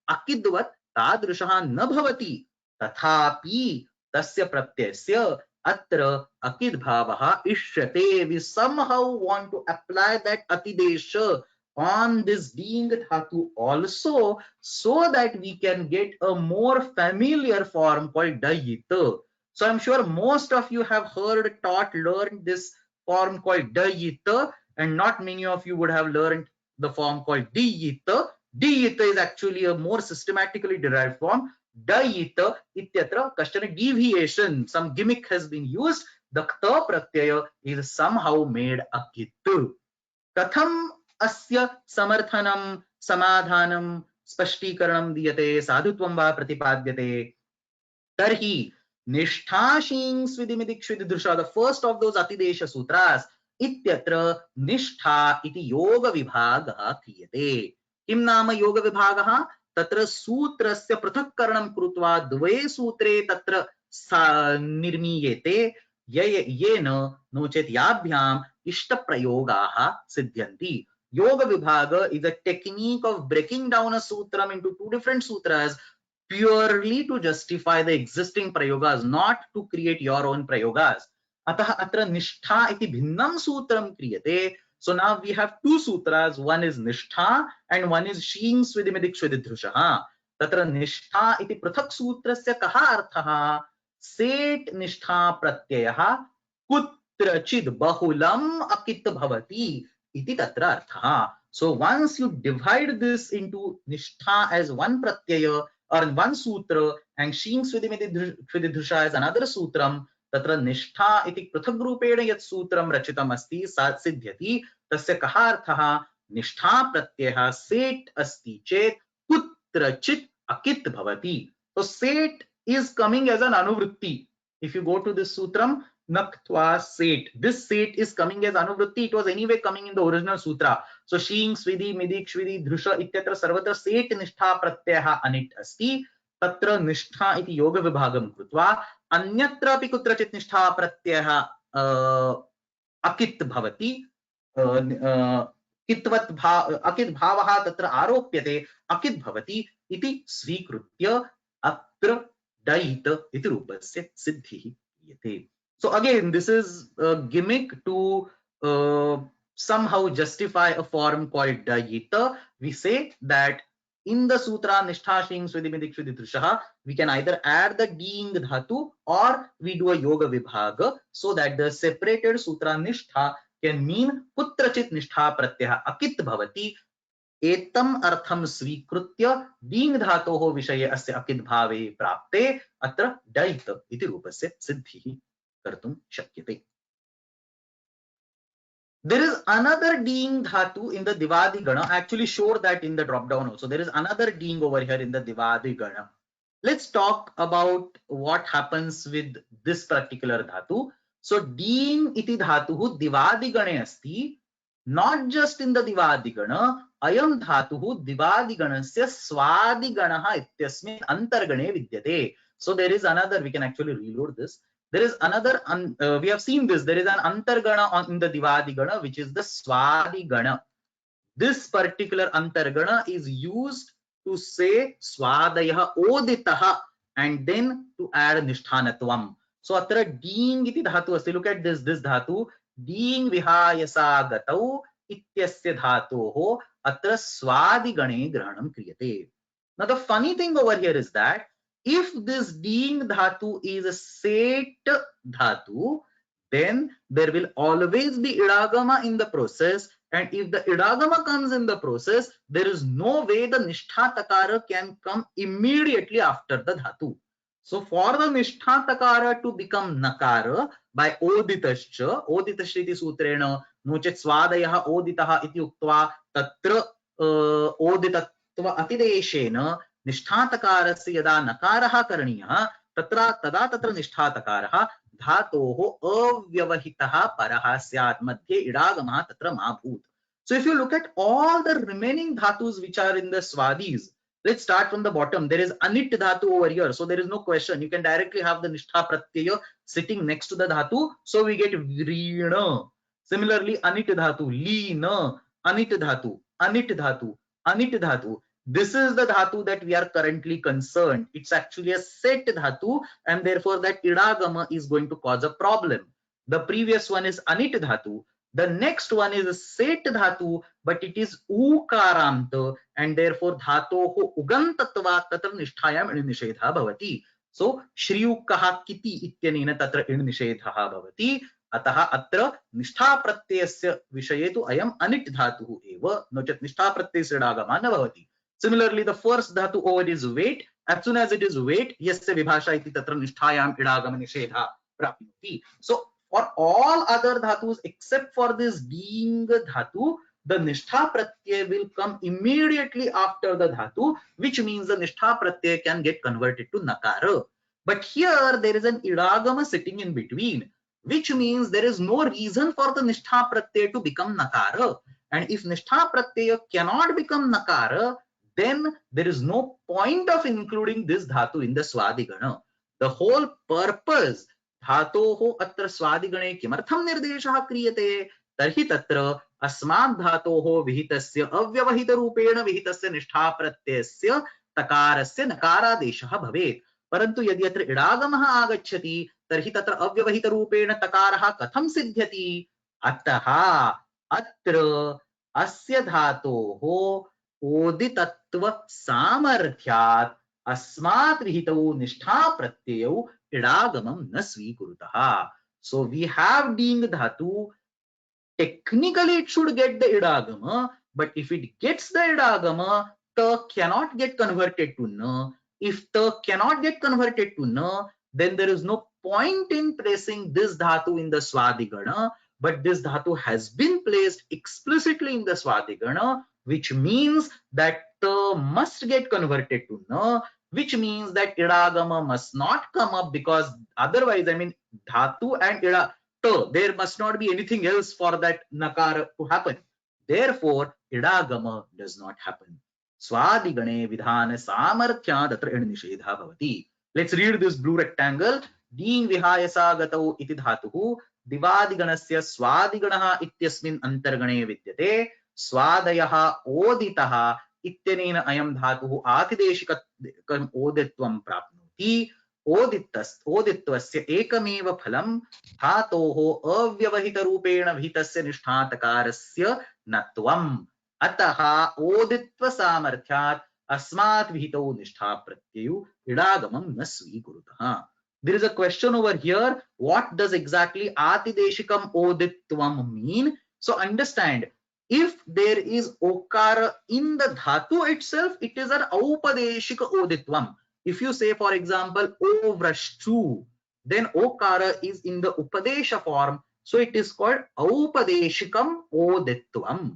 अकिद्वत् तादृशः न भवति. तथापि तस्य प्रत्ययस्य अत्र अकिद् भावः इष्यते. We somehow want to apply that atidesha on this being dhatu also, so that we can get a more familiar form called dayita. So I'm sure most of you have heard, taught, learned this form called dayita, and not many of you would have learned the form called diyita. Diyita is actually a more systematically derived form. Dayita ityatra kashchana deviation, some gimmick has been used. The kta pratyaya is somehow made a kitu. Katham asya samarthanam samadhanam spashटीकरणं दीयते साधुत्वं वा प्रतिपाद्यते. Tarhi nishtha shing svidimidik svididhrusha, the first of those atidesha sutras, ityatra nishtha iti yoga vibhagah kriyate. Kim nama yoga vibhagah? Tatra sutrasya पृथक्करणं कृत्वा द्वे सूत्रे तत्र निर्मीयते येन no चेत् याभ्याम इष्टप्रयोगाः सिद्ध्यन्ति. Yoga vibhaga is a technique of breaking down a sutram into 2 different sutras purely to justify the existing prayogas, not to create your own prayogas. Atah atra nishtha iti bhinnam sutram kriyate. So now we have 2 sutras, one is nishtha and one is shing svidimidik svididhrushaha. Tatra nishtha iti prathak sutrasya kaha arthaha? Set nishtha pratyayah kutrachid bahulam akit bhavati iti tatra arthaha. So once you divide this into nishtha as one pratyaya or one sutra and shing svididhrusha as another sutram, तत्र निष्ठा इति पृथक् रूपेण यत् सूत्रं रचितम् अस्ति सा सिद्ध्यति. तस्य कः अर्थः? निष्ठा प्रत्ययः सेट् अस्ति चेत् कुत्रचित् अकित् भवति. So set is coming as an anuvritti. If you go to this sutram naktva set, this set is coming as anuvritti. It was anyway coming in the original sutra. So shing swidi midik shvidi dhrusha ityatra sarvatra set nishtha pratyayः anit asti. तत्र निष्ठा इति योग विभागं कृत्वा अन्यत्र अपि कुत्रचित् निष्ठा प्रत्ययः अकित् भवति. कित्वत् अकित् भावः तत्र आरोप्यते, अकित् भवति इति स्वीकृत्य अत्र डयित इति रूपस्य सिद्धिः क्रियते. So again, this is a gimmick to somehow justify a form called dayita. We say that in the sutra nishtha shing svidimidik svididhrushaha, we can either add the ding dhatu or we do a yoga vibhaga, so that the separated sutra nishtha can mean kutrachit nishtha pratyah akit bhavati. एतम अर्थम स्वीकृत्य दींग धातोः विषये अस्य अकित् भावे प्राप्ते अत्र डयित इति रूपस्य सिद्धिः कर्तुं शक्यते. There is another ding dhatu in the divadi gana. I actually showed that in the drop down also. There is another ding over here in the divadi gana. Let's talk about what happens with this particular dhatu. So ding iti dhatuhu divadi gane asti. not just in the divadigana, ayam dhatuhu divadiganasya swadiganaha ityasmin antargane vidyate. So there is another, we can actually reload this. There is another, we have seen this, there is an antargana in the divadigana, which is the swadigana. This particular antargana is used to say swadayah oditaha and then to add nishthanatvam. So atra ding iti dhatu asti. Look at this dhatu. Ding vihayasa gatau ityasya dhatoho atra swadigane grahanam kriyate. Now the funny thing over here is that if this ding dhatu is a set dhatu, then there will always be idagama in the process, and if the idagama comes in the process, there is no way the nishtha takara can come immediately after the dhatu. So for the nishtha takara to become nakara by oditascha iti sutrena nochet swadayah oditaha iti uktva tatra oditatva atideshena निष्ठातकारस्य यदा नकारः करणीयः तदा तत्र निष्ठातकारः धातोः अव्यवहितः परः स्यात् मध्ये इडागमः तत्र मा भूत्. So if you look at all the remaining dhatus which are in the swadis, let's start from the bottom. There is anit dhatu over here, so there is no question. You can directly have the nishtha pratyaya sitting next to the dhatu, so we get vrina. Similarly, anit dhatu, lina, anit dhatu, anit dhatu, anit dhatu. This is the dhatu that we are currently concerned. It's actually a set dhatu, and therefore that idagama is going to cause a problem. The previous one is anit dhatu. The next one is a set dhatu, but it is ukaranta, and therefore dhatoho ugantatva tatra nisthayam nishedha bhavati. So shriyukaha kiti ityanena tatra nishedha bhavati. अतः अत्र निष्ठा प्रत्ययस्य विषये तु अयम् अनिट् धातुः एव, no चेत् निष्ठा प्रत्ययस्य इडागमः न भवति. Similarly, the first dhatu over is weight. As soon as it is weight, yasya vibhasha iti tatra nisthayam idagama nishedha prapnoti. So for all other dhatus except for this ding dhatu, the nishtha pratyay will come immediately after the dhatu, which means the nishtha pratyay can get converted to nakara. But here there is an idagama sitting in between, which means there is no reason for the nishtha pratyay to become nakara. And if nishtha pratyay cannot become nakara, then there is no point of including this dhatu in the swadigana. The whole purpose dhatoho atra swadigane kimartham nirdeshah kriyate tarhi tatra asmad dhatoho vihitasya avyavahita rupena vihitasya nishtha pratyasya takarasya nakaradeshah bhavet. Parantu yadi atra idagamah agacchati tarhi tatra avyavahita rupena takarah katham siddhyati ataha atra asya dhatoho ओदितत्व सामर्थ्यात् अस्मात् विहितौ निष्ठा प्रत्ययौ इडागमं न स्वीकुरुतः. So we have ding dhatu. Technically it should get the idagama, but if it gets the idagama, ta cannot get converted to na. If ta cannot get converted to na, then there is no point in placing this dhatu in the swadigana, but this dhatu has been placed explicitly in the swadigana, which means that ta must get converted to na, which means that idagama must not come up, because otherwise, I mean, dhatu and ida, ta, there must not be anything else for that nakara to happen. Therefore, idagama does not happen. Swadigane vidhana samarthya tatra nishedha bhavati. Let's read this blue rectangle. Ding vihayasa gatau iti dhatuhu divadiganasya swadiganaha ityasmin antargane vidyate. स्वादयः ओदितः इत्यनेन अयं धातुः आतिदेशिकम् ओदित्वं प्राप्नोति. ओदित्वस्य एकमेव फलं धातोः अव्यवहितरूपेण विहितस्य निष्ठातकारस्य नत्वम्. अतः ओदित्वसामर्थ्यात् अस्मात् विहितौ निष्ठा प्रत्ययौ इडागमं न स्वीकुरुतः. There is a question over here. What does exactly atideshikam oditvam mean? So understand, if there is okara in the dhatu itself, it is an aupadeshika oditvam. If you say, for example, o vrashtu, then okara is in the upadesha form, so it is called aupadeshikam oditvam.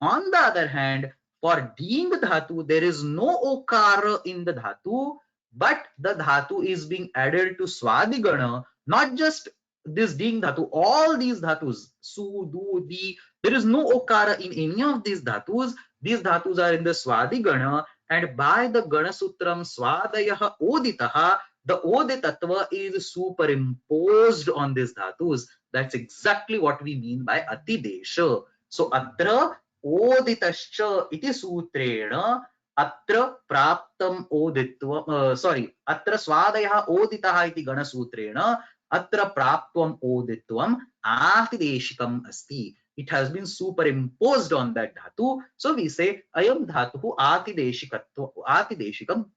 On the other hand, for ding dhatu, there is no okara in the dhatu, but the dhatu is being added to swadigana. Not just this ding dhatu, all these dhatus, su, du, di, There is no okara in any of these dhatus. These dhatus are in the swadi gana, and by the gana sutram swadayah oditaha, the oditatva is superimposed on these dhatus. That's exactly what we mean by atidesha. So atra oditascha iti sutrena atra praptam oditva sorry atra swadayah oditaha iti gana sutrena atra praptvam oditvam atideshikam asti. It has been superimposed on that dhatu. So we say ayam dhatu atideshikam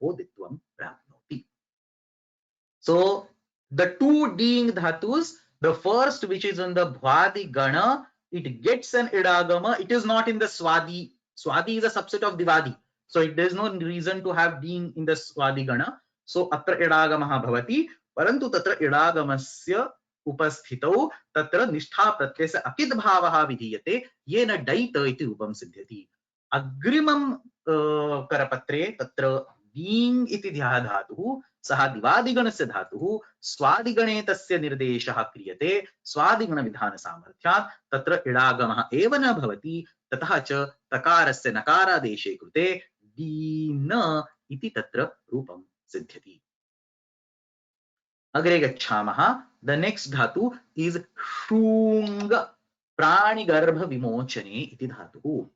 oditvam prapnoti. So the two ding dhatus, the first which is in the bhwadi gana, it gets an idagama. It is not in the swadi. Swadi is a subset of divadi. So there is no reason to have ding in the swadi gana. So atra idagamaha bhavati, parantu tatra idagamasya उपस्थितौ तत्र निष्ठा प्रत्ययस्य अकित् भावः विधीयते येन डैत इति रूपं सिद्ध्यति. अग्रिमं करपत्रे तत्र दीङ् इति धातुः सः दिवादिगणस्य धातुः स्वादिगणे तस्य निर्देशः क्रियते स्वादिगणविधानसामर्थ्यात् तत्र इडागमः एव न भवति ततः च तकारस्य नकारादेशे कृते दीन इति तत्र रूपं सिद्ध्यति. अग्रे गच्छामः. The next dhatu is shung pranigarbha vimochane iti dhatu.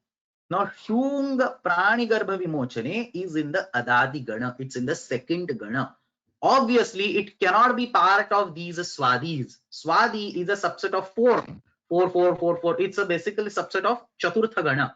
Now shung pranigarbha vimochane is in the adadi gana. It's in the second gana. Obviously, it cannot be part of these swadis. Swadi is a subset of 4. 4, 4, 4, 4. It's a basically subset of chaturtha gana.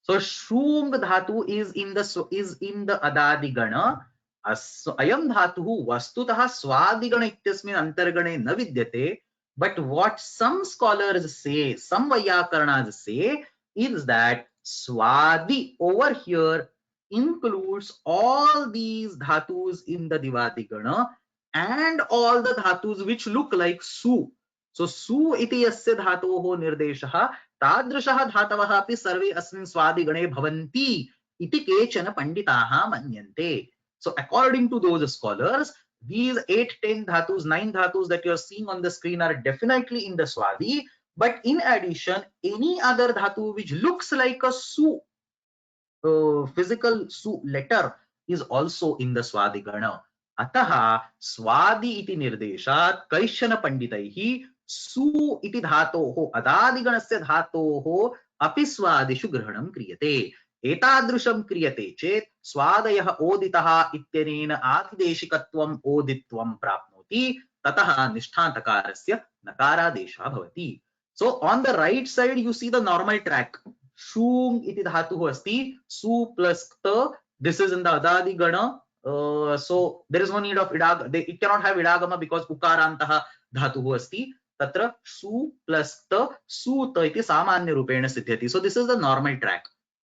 So shung dhatu is in the adadi gana. अयं धातुः वस्तुतः स्वादिगण इत्यस्मिन् अंतर्गणे न विद्यते. But what some scholars say, some Vaiyakarnas say, is that swadi over here includes all these dhatus in the divadi gana and all the dhatus which look like su. So su iti yasya dhatoho nirdeshah tadrishah dhatavah api sarve asmin swadi gane bhavanti iti kechana panditaha manyante. So according to those scholars, these 8, 10 dhatus, 9 dhatus that you are seeing on the screen are definitely in the swadi. But in addition, any other dhatu which looks like a su, physical su letter, is also in the swadi gana. Ataha swadi iti nirdeshat kaishana panditaihi su iti dhatoho adadi ganasya dhatoho api swadishu grahanam kriyate. एतादृशं क्रियते चेत् स्वादयः ओदितः इत्यनेन आतिदेशिकत्वम् ओदित्वं प्राप्नोति ततः निष्ठान्तकारस्य नकारादेशः भवति. So on the right side you see the normal track. Shung iti dhatuः अस्ति, su plus kta. This is in the adadi gana. So there is no need of idagama. It cannot have idagama because ukarantah dhatuः अस्ति. Tatra su plus kta, su ta iti samanya rupena siddhyati. So this is the normal track.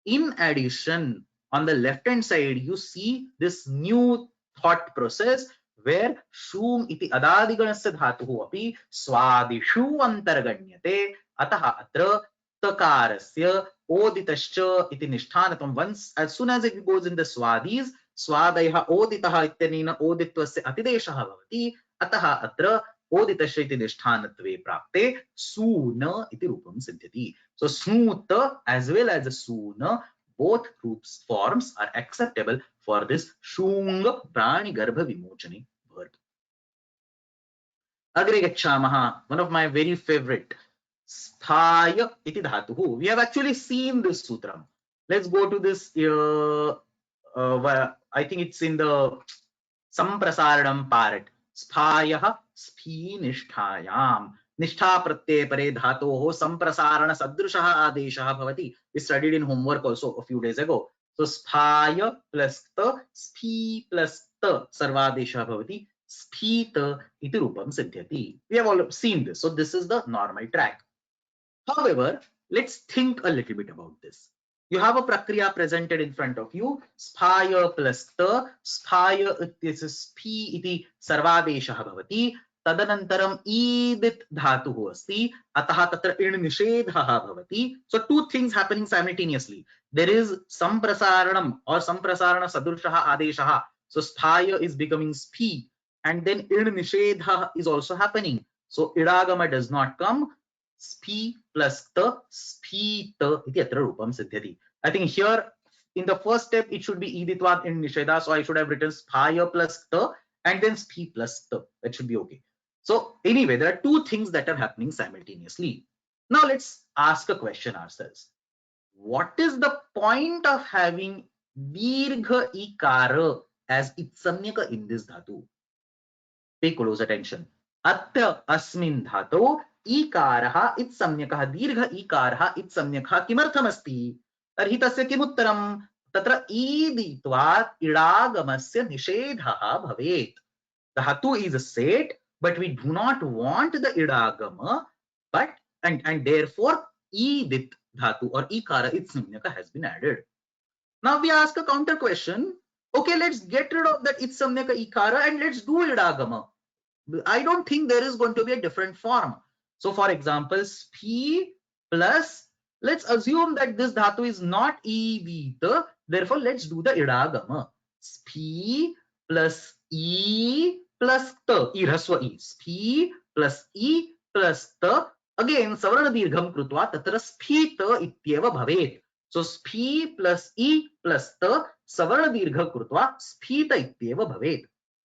In addition, on the left hand side, you see this new thought process where shum iti adadiganasya dhatuhu api swadishu antarganyate ataha atra takarasya oditascha iti nishthanatvam. Once, as soon as it goes in the swadis, swadayah oditaha ityanena oditvasya atideshah bhavati ataha atra oditasya iti nishthanatve prapte suna iti rupam siddhyati. So snuta as well as suna, both groups forms are acceptable for this shung pranigarbha vimochane verb. Agre gacchamaha, one of my very favorite, sthaya iti dhatuhu. We have actually seen this sutram. Let's go to this. I think it's in the samprasaranam part. Sthayah sphi nisthayam. निष्ठा प्रत्यय परे धातोः संप्रसारण सदृशः आदेशः भवति. We studied in homework also a few days ago. So स्फाय plus त स्फी plus त सर्वादेशः भवति. स्फीत इति रूपं सिद्ध्यति. We have all seen this. So this is the normal track. However, let's think a little bit about this. You have a prakriya presented in front of you. स्फाय plus त स्फाय इत्यस्य स्फी इति सर्वादेशः भवति. तदनन्तरम ईदित धातुः अस्ति अतः तत्र इण् निषेधः भवति. So two things happening simultaneously. There is samprasaranam or samprasarana sadrushah adeshah. So sthaya is becoming sphi, and then iण् nishedha is also happening. So idagama does not come. स्फी plus ta, sphita iti atra rupam siddhyati. I think here in the first step it should be iditvat in nisheda, so I should have written sphaya plus ta and then sphi plus ta. That should be okay. So anyway, there are two things that are happening simultaneously. Now let's ask a question ourselves. What is the point of having dirgha ikara as itsamyaka in this dhatu? Pay close attention. Atya asmin dhato ikarah itsamyakah dirgha ikarah itsamyakah kimartham asti? Tarhi tasya kimuttaram? Tatra iditvat idagamasya nishedhah bhavet. Dhatu is set, but we do not want the idagama, but and therefore idit dhatu or ikara itsamyaka has been added. Now we ask a counter question. Okay, let's get rid of that itsamyaka ikara and let's do idagama. I don't think there is going to be a different form. So for example, sphi plus, let's assume that this dhatu is not idita, therefore let's do the idagama. Sphi plus e plus ta, e raswa e. Sphi plus e plus ta, again savarna dirgham krutva tatra sphita ityeva bhavet. So sphi plus e plus ta, savarna dirgha krutva sphita ityeva bhavet.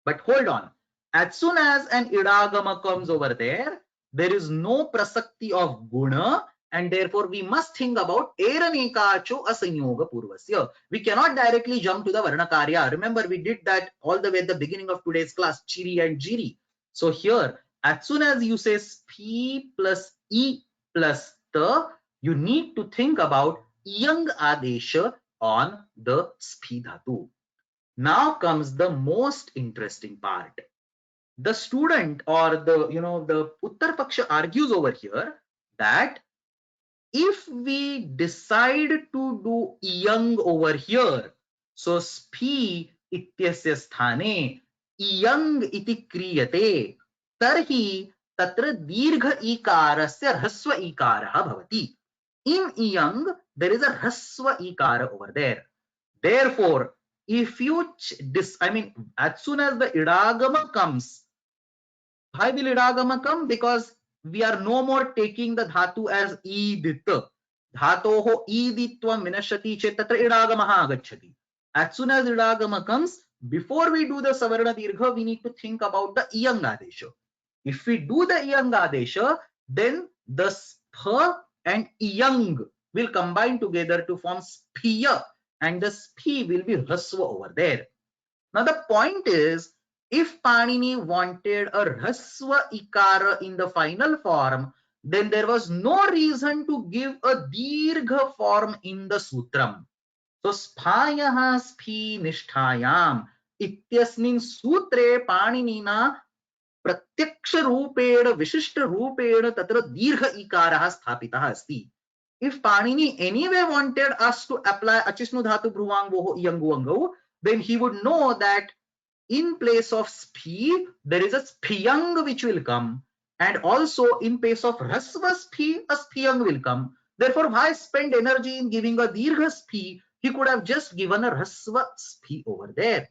But hold on. As soon as an idagama comes over there is no prasakti of guna, and therefore we must think about eranekacho asanyoga purvasya. We cannot directly jump to the varnakarya. Remember, we did that all the way at the beginning of today's class, chiri and jiri. So here, as soon as you say sphi plus e plus ta, you need to think about yang adesha on the sphi dhatu. Now comes the most interesting part. The student or the Uttar Paksha argues over here that if we decide to do yang over here, so sphi ityasya sthane yang iti kriyate, tarhi tatra dirgha ikarasya rasva ikaraha bhavati. In yang there is a rasva ikara over there. Therefore, if you as soon as the idagama comes, why will idagama come? Because we are no more taking the dhatu as idita. Dhatoho iditvam vinashati chet tatra idagamaha agacchati. As soon as idagama comes, before we do the savarna dirgha, we need to think about the iyang adesha. If we do the iyang adesha, then the spha and iyang will combine together to form sphiya, and the sphi will be rasva over there. Now the point is, if Panini wanted a rasva ikara in the final form, then there was no reason to give a dirgha form in the sutram. So sphayaha sphi nishtayam ityasmin sutre Paninina pratyaksha rupena vishishta rupena tatra dirgha ikaraha sthapitaha asti. If Panini anyway wanted us to apply achisnu dhatu bhruvang iyangu, then he would know that in place of sphi, there is a sphyang which will come, and also in place of rasva sphi, a sphyang will come. Therefore, why spend energy in giving a dirgha sphi? He could have just given a rasva sphi over there.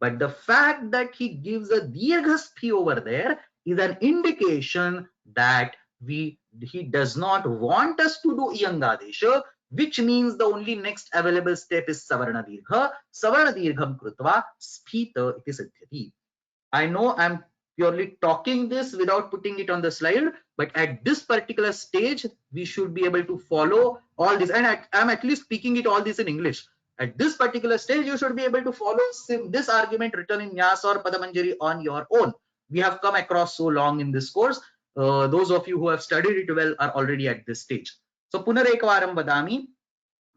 But the fact that he gives a dirgha sphi over there is an indication that he does not want us to do iyangadesha, which means the only next available step is savarna dirgha. Savarna dirgham krutva sphita iti siddhyati. I know I'm purely talking this without putting it on the slide, but at this particular stage, we should be able to follow all this. And I'm at least speaking it all this in English. At this particular stage, you should be able to follow this argument written in Nyasa or Padamanjari on your own. We have come across so long in this course. Those of you who have studied it well are already at this stage. So punarekavaram vadami,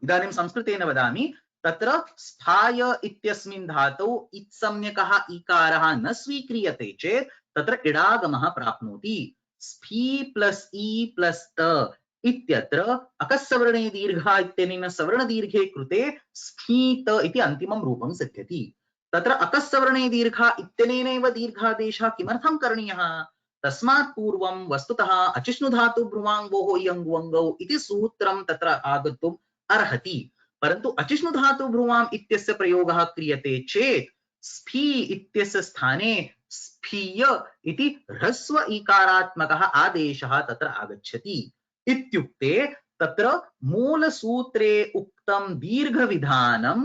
idanim samskritena vadami, tatra sphaya ityasmin dhatau itsamyakah ikaraha na svikriyate chet tatra idagamaha prapnoti. Sphi plus e plus ta ityatra akasavarane dirgha ityanena savarna dirghe krute sphita iti antimam rupam siddhyati. Tatra akasavarane dirgha ityanenaiva dirghadesha kimartham karniyah? Tasmat purvam vastutah achisnu dhatu bhruvangvoho iyanguangau iti sutram tatra agatum arhati. Parantu achisnu dhatu bhruvam ityasya prayogah kriyate chet sphi ityasya sthane sphiya iti rasva ikaratmakah adeshah tatra agacchati. इत्युक्ते तत्र मूलसूत्रे उक्तं दीर्घविधानं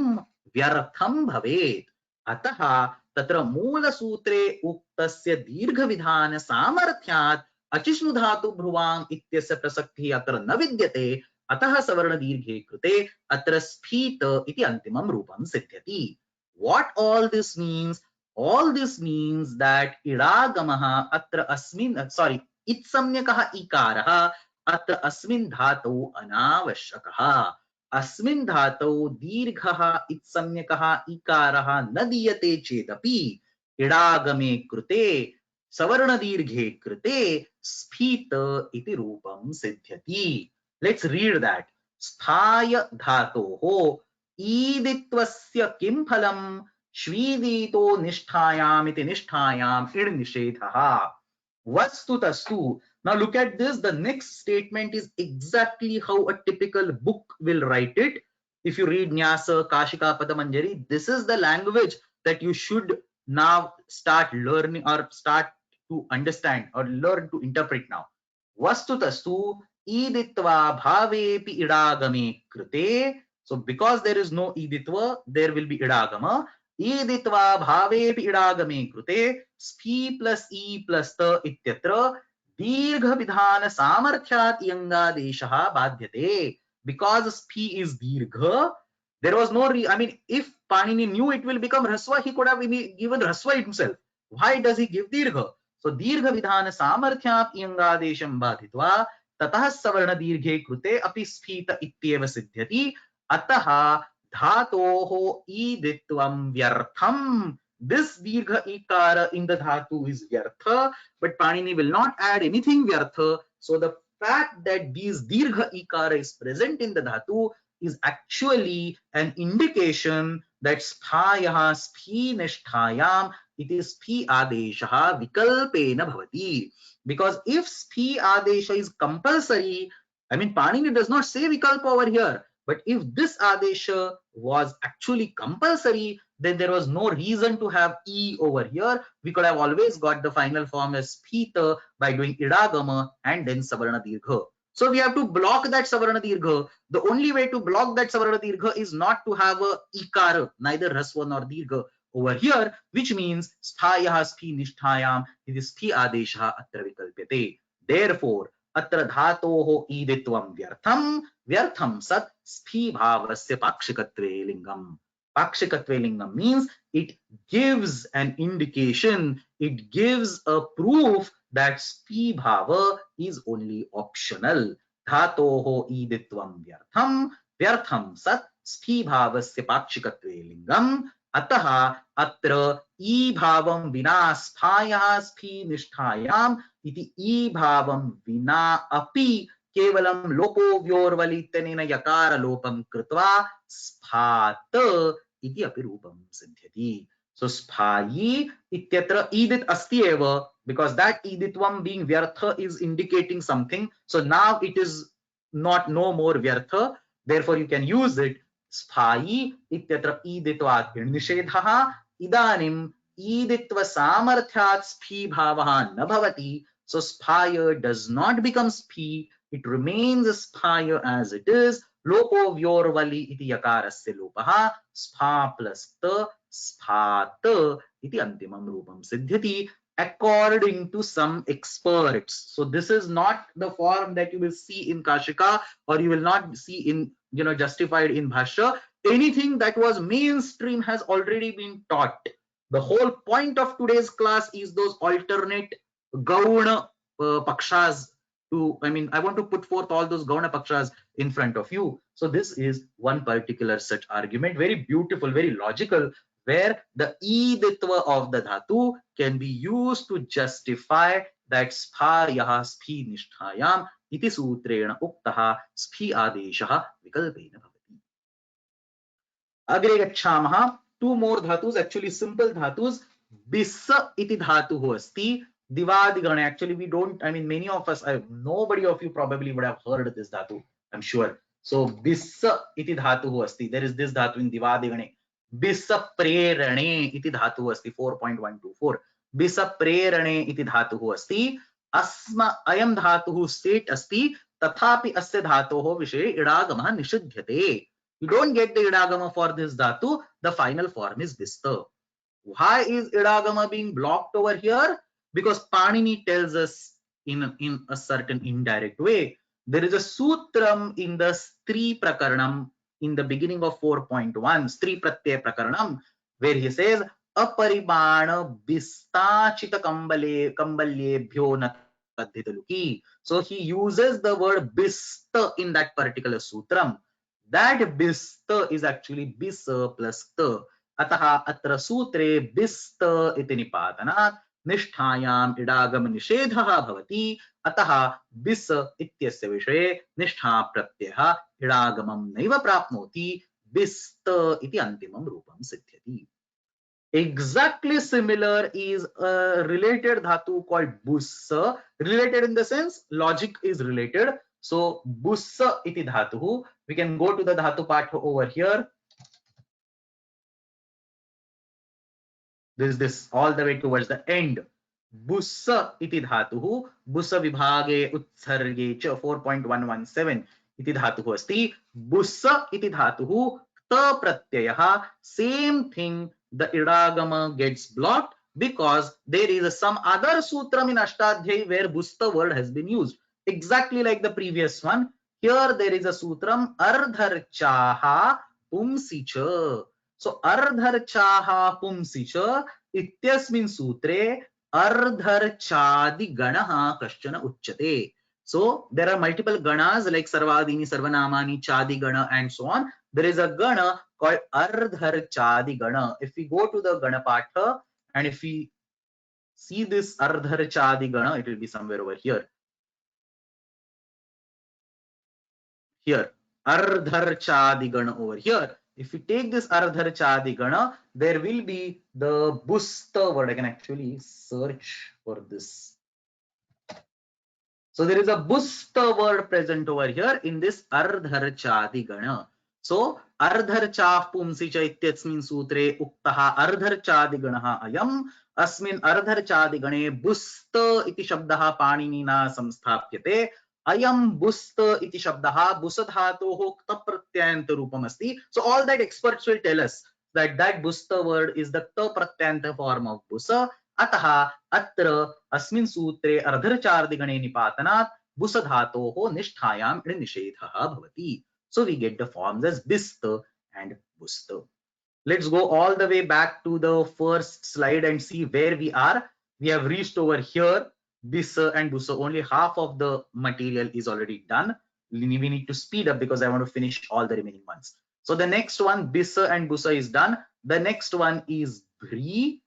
व्यर्थं भवेत्। अतः तत्र मूलसूत्रे उक्तस्य दीर्घविधान सामर्थ्यात् अचिष्णु धातु भ्रुवाम् इत्यस्य प्रसक्तिः अत्र न विद्यते। अतः सवर्ण दीर्घे कृते अत्र स्फीत इति अंतिमं रूपं सिद्ध्यति। What all this means? All this means that इडागमः अत्र अस्मिन् इत्संज्ञकः इकारः अत्र अस्मिन् धातौ अनावश्यकः। अस्मिन् धातौ दीर्घः इत्संज्ञकः इकारः न दीयते चेदपि इडागमे कृते सवर्ण दीर्घे कृते स्फीत इति रूपं सिद्ध्यति। Let's read that. स्थाय धातोः ईदित्वस्य किं फलम्? श्वीदीतो निष्ठायाम् इति निष्ठायाम् इड् निषेधः। Vastutastu. Now look at this. The next statement is exactly how a typical book will write it. If you read Nyasa, Kashika, Padamanjari, this is the language that you should now start learning or start to understand or learn to interpret now. Vastutastu iditva bhavepi idagame krite. So because there is no iditva, there will be idagama. ईदित्वा भावेपि इडागमे कृते स्फी plus E plus त इत्यत्र दीर्घ विधान सामर्थ्यात् यंगादेशः बाध्यते. Because स्फी is दीर्घ, there was no if Panini knew it will become hraswa, he could have given hraswa himself. Why does he give दीर्घ? So दीर्घ विधान सामर्थ्यात् यंगादेशं बाधित्वा ततः सवर्ण दीर्घे कृते अपि स्फीत इत्येव सिद्ध्यति. अतः धातोः ईदित्वं व्यर्थम. This dirgha ikara in the dhatu is vyartha, but Panini will not add anything vyartha. So the fact that these dirgha ikara is present in the dhatu is actually an indication that sphayah sphi nisthayam it is sphi adeshaha vikalpena bhavati. Because if sphi adesha is compulsory, Panini does not say vikalpa over here. But if this adesha was actually compulsory, then there was no reason to have e over here. We could have always got the final form as phita by doing idagama and then savarna dirgha. So we have to block that savarna dirgha. The only way to block that savarna dirgha is not to have a ikara, neither rasva nor dirgha over here, which means sthayah sphi nisthayam it is sphi adesha atra vikalpyate. Therefore, अत्र धातोः ईदित्वं व्यर्थं व्यर्थं सत् स्फी भावस्य पाक्षिकत्वे लिंगम. Pakshikatve lingam means it gives an indication, it gives a proof that sphi bhava is only optional. Dhatoho iditvam vyartham vyartham sat sphi bhavasya pakshikatve lingam. अतः अत्र ई भावं विना स्फायः स्फी निष्ठायाम इति ई भावं विना अपि केवलं लोपो व्योर्वलित्यनेन यकार लोपं कृत्वा स्फात इति अपि रूपं सिद्ध्यति. So स्फायी इत्यत्र ईदित् अस्ति एव, because that ईदित्वं being vyartha is indicating something. So now it is not no more vyartha, therefore you can use it. स्फायी इत्यत्र ईदित्वात् निषेधः. इदानीं ईदित्व सामर्थ्यात् स्फी भावः न भवति. So sphaya does not become sphi, it remains sphaya as it is. Lopo vyorvali iti yakarasya lopah spha plus ta sphat iti antimam rupam siddhyati according to some experts. So this is not the form that you will see in Kashika or you will not see in justified in Bhashya. Anything that was mainstream has already been taught. The whole point of today's class is those alternate gauna pakshas to, I want to put forth all those gauna pakshas in front of you. So this is one particular such argument, very beautiful, very logical, where the iditva of the dhatu can be used to justify that sphayah sphi nisthayam iti sutrena uktaha sphi adeshaha vikalpena bhavati. Agre gacchamaha. Two more dhatus, actually simple dhatus. Bisa iti dhatuhu asti. Divadigane. Actually, we don't, many of us, nobody of you probably would have heard this dhatu, I'm sure. So, bisa iti dhatuhu asti. There is this dhatu in Divadigane. Bisa prerane iti dhatuhu asti. 4.124. Bisa prerane iti dhatuhu asti. Asma ayam dhatuhu state asti. तथापि अस्य धातोः विषये इडागमः निषिध्यते. You don't get the idagama for this dhatu. The final form is vista. Why is idagama being blocked over here? Because Panini tells us in a certain indirect way. There is a sutram in the Stri Prakaranam in the beginning of 4.1, Stri Pratyaya Prakaranam, where he says, Aparibana bistachita kambalyebhyo na tadhitaluki. So he uses the word bista in that particular sutram. That bista is actually bisa plus ta. अतः अत्र सूत्रे बिस्त इति निपातनात् निष्ठायाम् इडागम निषेधः भवति. अतः बिस इत्यस्य विषये निष्ठा प्रत्ययः इडागमं नैव प्राप्नोति. बिस्त इति अन्तिमं रूपं सिद्ध्यति. Exactly similar is a related dhatu called bussa. Related in the sense logic is related. So bussa iti dhatu. We can go to the dhatu part over here. This all the way towards the end. Bussa iti dhatuhu, bussa vibhage utsarge cha 4.117 iti dhatuhu asti. Bussa iti dhatuhu ta pratyayah. Same thing, the idagama gets blocked because there is some other sutram in Ashtadhyayi where busta word has been used. Exactly like the previous one. Here there is a sutram ardharchaha pumsi cha. So ardharchaha pumsi cha ityasmin sutre ardharchadi ganaha kaschana uchyate. So there are multiple ganas like sarvadini, sarvanamani, chadi gana and so on. There is a gana called ardharchadi gana. If we go to the gana patha and if we see this ardharchadi gana, it will be somewhere over here. Here, ardharchadi gana over here. If we take this ardharchadi gana, there will be the busta word. I can actually search for this. So there is a busta word present over here in this ardharchadi gana. So ardharcha pumsi cha ityasmin sutre uktaha ardharchadi ganaha ayam. Asmin ardharchadi gane busta iti shabdaha paninina samsthapyate. Ayam busta iti shabdaha busadhatoho kta pratyayanta rupam asti. So all that experts will tell us that that busta word is the kta pratyayanta form of busa. अतः अत्र अस्मिन् सूत्रे अर्धर्चार्दिगणे निपातनात् बुसधातोः निष्ठायाम् end निषेधः भवति. So we get the forms as bista and busta. Let's go all the way back to the first slide and see where we are. We have reached over here, bisa and busa. Only half of the material is already done. We need to speed up because I want to finish all the remaining ones. So the next one, bisa and busa, is done. The next one is bhri.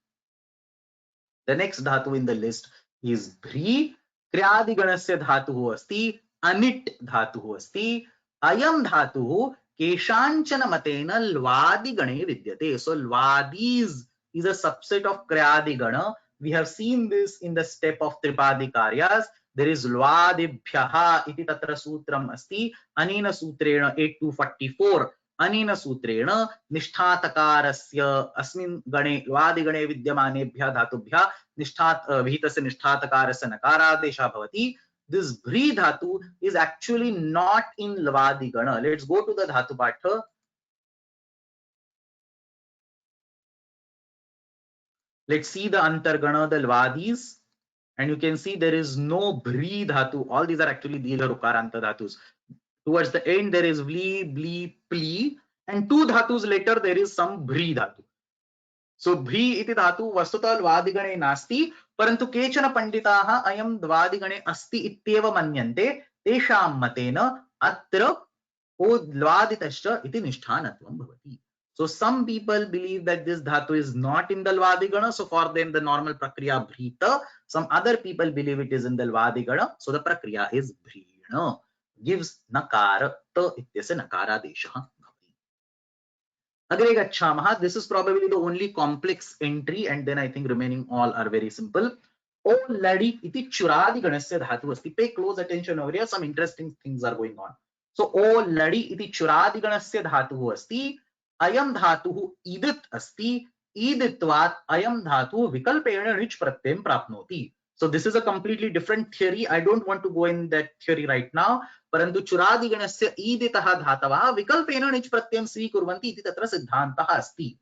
The next dhatu in the list is bhri. Kriyadiganasya dhatuhu asti, anit dhatuhu asti. Ayam dhatuhu keshanchana matena lvadigane vidyate. So lvadis is a subset of kriyadigana. We have seen this in the step of tripadi karyas. There is lvadibhyaha iti tatra sutram asti. Anena sutrena 8244. अनेन सूत्रेण निष्ठातकारस्य अस्मिन् गणे लवादिगणे विद्यमानेभ्यः धातुभ्यः निष्ठात् विहितस्य निष्ठातकारस्य नकारादेशः भवति. This bhri dhatu is actually not in lavadigana. Let's go to the dhatu patha. Let's see the antargana, the lavadis, and you can see there is no bhri dhatu. All these are actually dirgha rukaranta dhatus. Towards the end there is vli, bli, pli, and two dhatus later there is some bhri dhatu. So bhri iti dhatu vastutah lvadigane nasti, parantu kechana panditaah ayam dvadigane asti ityeva manyante. Tesham matena atra lvaditascha iti nishthanatvam bhavati. So some people believe that this dhatu is not in the lvadigana, so for them the normal prakriya bhrita. Some other people believe it is in the lvadigana, so the prakriya is bhrina. Gives nakara ta ityasya nakaradeshah bhavati. Agre gacchamaha. This is probably the only complex entry, and then I think remaining all are very simple. O ladi iti churadiganasya dhatu asti. Pay close attention over here. Some interesting things are going on. So O ladi iti churadiganasya dhatu asti. Ayam dhatu idit asti. Iditvat ayam dhatu vikalpena rich pratyam prapnoti. So this is a completely different theory. I don't want to go in that theory right now. परंतु चुरादिगणस्य ईदितः धातवः विकल्पेन निच् प्रत्ययं स्वीकुर्वन्ति इति तत्र सिद्धान्तः अस्ति.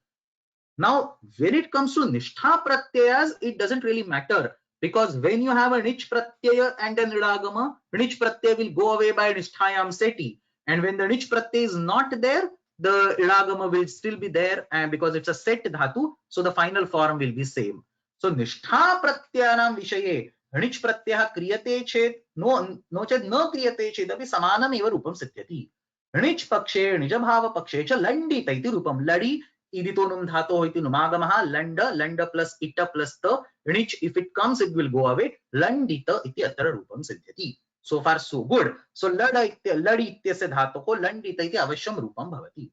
Now, when it comes to nishtha pratyayas, it doesn't really matter, because when you have a nich pratyaya and an idagama, nich pratyaya will go away by nisthayam seti, and when the nich pratyaya is not there, the idagama will still be there, and because it's a set dhatu, so the final form will be same. So nishtha pratyayanam vishaye nich pratyah kriyate chet no chet na kriyate chet api samanam eva rupam siddhyati. Nich pakshe nij bhava pakshe cha landita iti rupam. Ladi idito num dhato iti numagamaha landa plus ita plus ta nich, if it comes it will go away. Landita iti atra rupam siddhyati. So far so good. So ladi ityasya dhatoh landita iti avashyam rupam bhavati.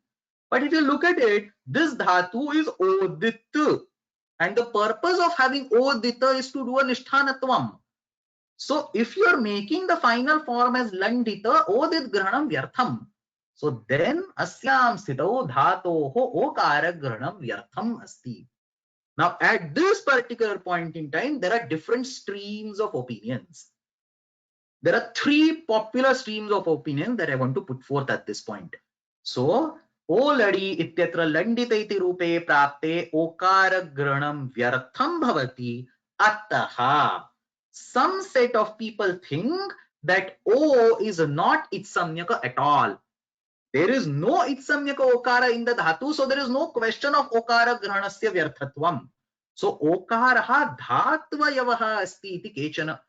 But if you look at it, this dhatu is odit, and the purpose of having odita is to do a nishthanatvam. So if you are making the final form as landita, odit granam vyartham. So then asyam sthitau dhatoh okara granam vyartham asti. Now at this particular point in time, there are different streams of opinions. There are three popular streams of opinion that I want to put forth at this point. So, O ladi ityatra landita iti rupe prapte okara granam vyartham bhavati ataha. Some set of people think that O is not itsamyaka at all. There is no itsamyaka okara in the dhatu, so there is no question of okara granasya vyarthatvam. So, okaraha dhatvayavaha asti iti kechana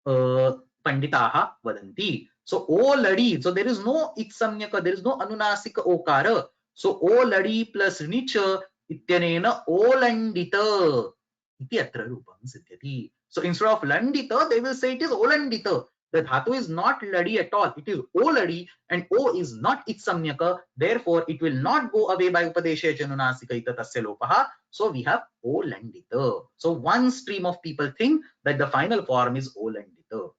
panditaha vadanti. So O ladi, so there is no itsamyaka, there is no anunasika okara. So O ladi plus nicha ityanena olandita iti atra rupam siddhyati. So instead of landita, they will say it is olandita. The dhatu is not ladi at all. It is O ladi, and O is not itsamyaka. Therefore, it will not go away by upadesha janunasika ita tasya lopaha. So we have olandita. So one stream of people think that the final form is olandita.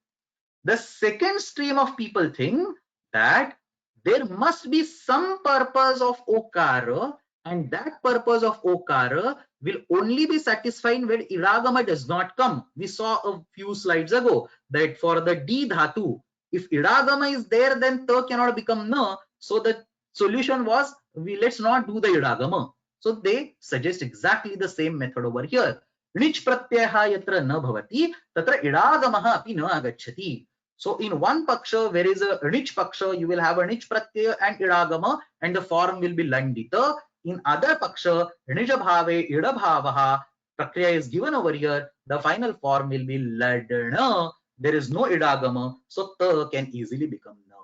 The second stream of people think that there must be some purpose of okara, and that purpose of okara will only be satisfied when idagama does not come. We saw a few slides ago that for the D dhatu, if idagama is there, then ta cannot become na. So the solution was, let's not do the idagama. So they suggest exactly the same method over here. Nich pratyaya yatra na bhavati, tatra idagamaha api na agacchati. So in one paksha, where is a nich paksha, you will have a nich pratyaya and idagama, and the form will be landita. In other paksha, nija bhave ida bhavaha, prakriya is given over here, the final form will be ladana. There is no idagama, so ta can easily become na.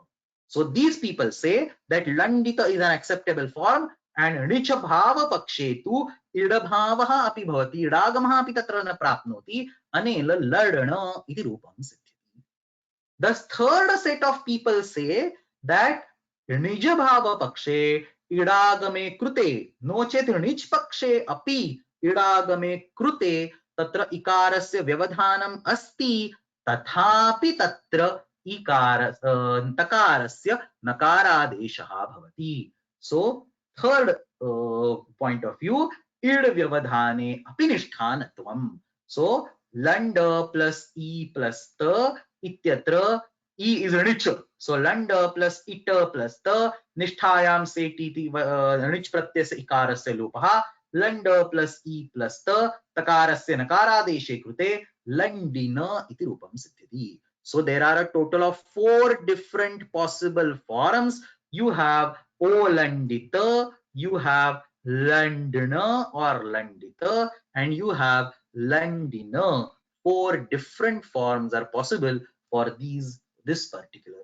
So these people say that landita is an acceptable form, and nicha bhava pakshe tu ida bhavaha api bhavati, idagamaha api tatra na prapnoti, anela ladana iti rupam siddhyati. The third set of people say that nija bhava pakshe idagame krute nochet nich pakshe api idagame krute tatra ikarasya vyavadhanam asti tathapi tatra takarasya nakaradeshaha bhavati. So third point of view, id vyavadhane api nishthanatvam. So landa plus e plus ta ityatra, e is a nicha, so landa plus ita plus ta nisthayam seti nich pratyasya ikarasya lopaha, landa plus e plus ta takarasya nakaradeshe krute landina iti rupam siddhyati. So there are a total of 4 different possible forms. You have olandita, you have landana or landita, and you have landina. 4 different forms are possible for this particular.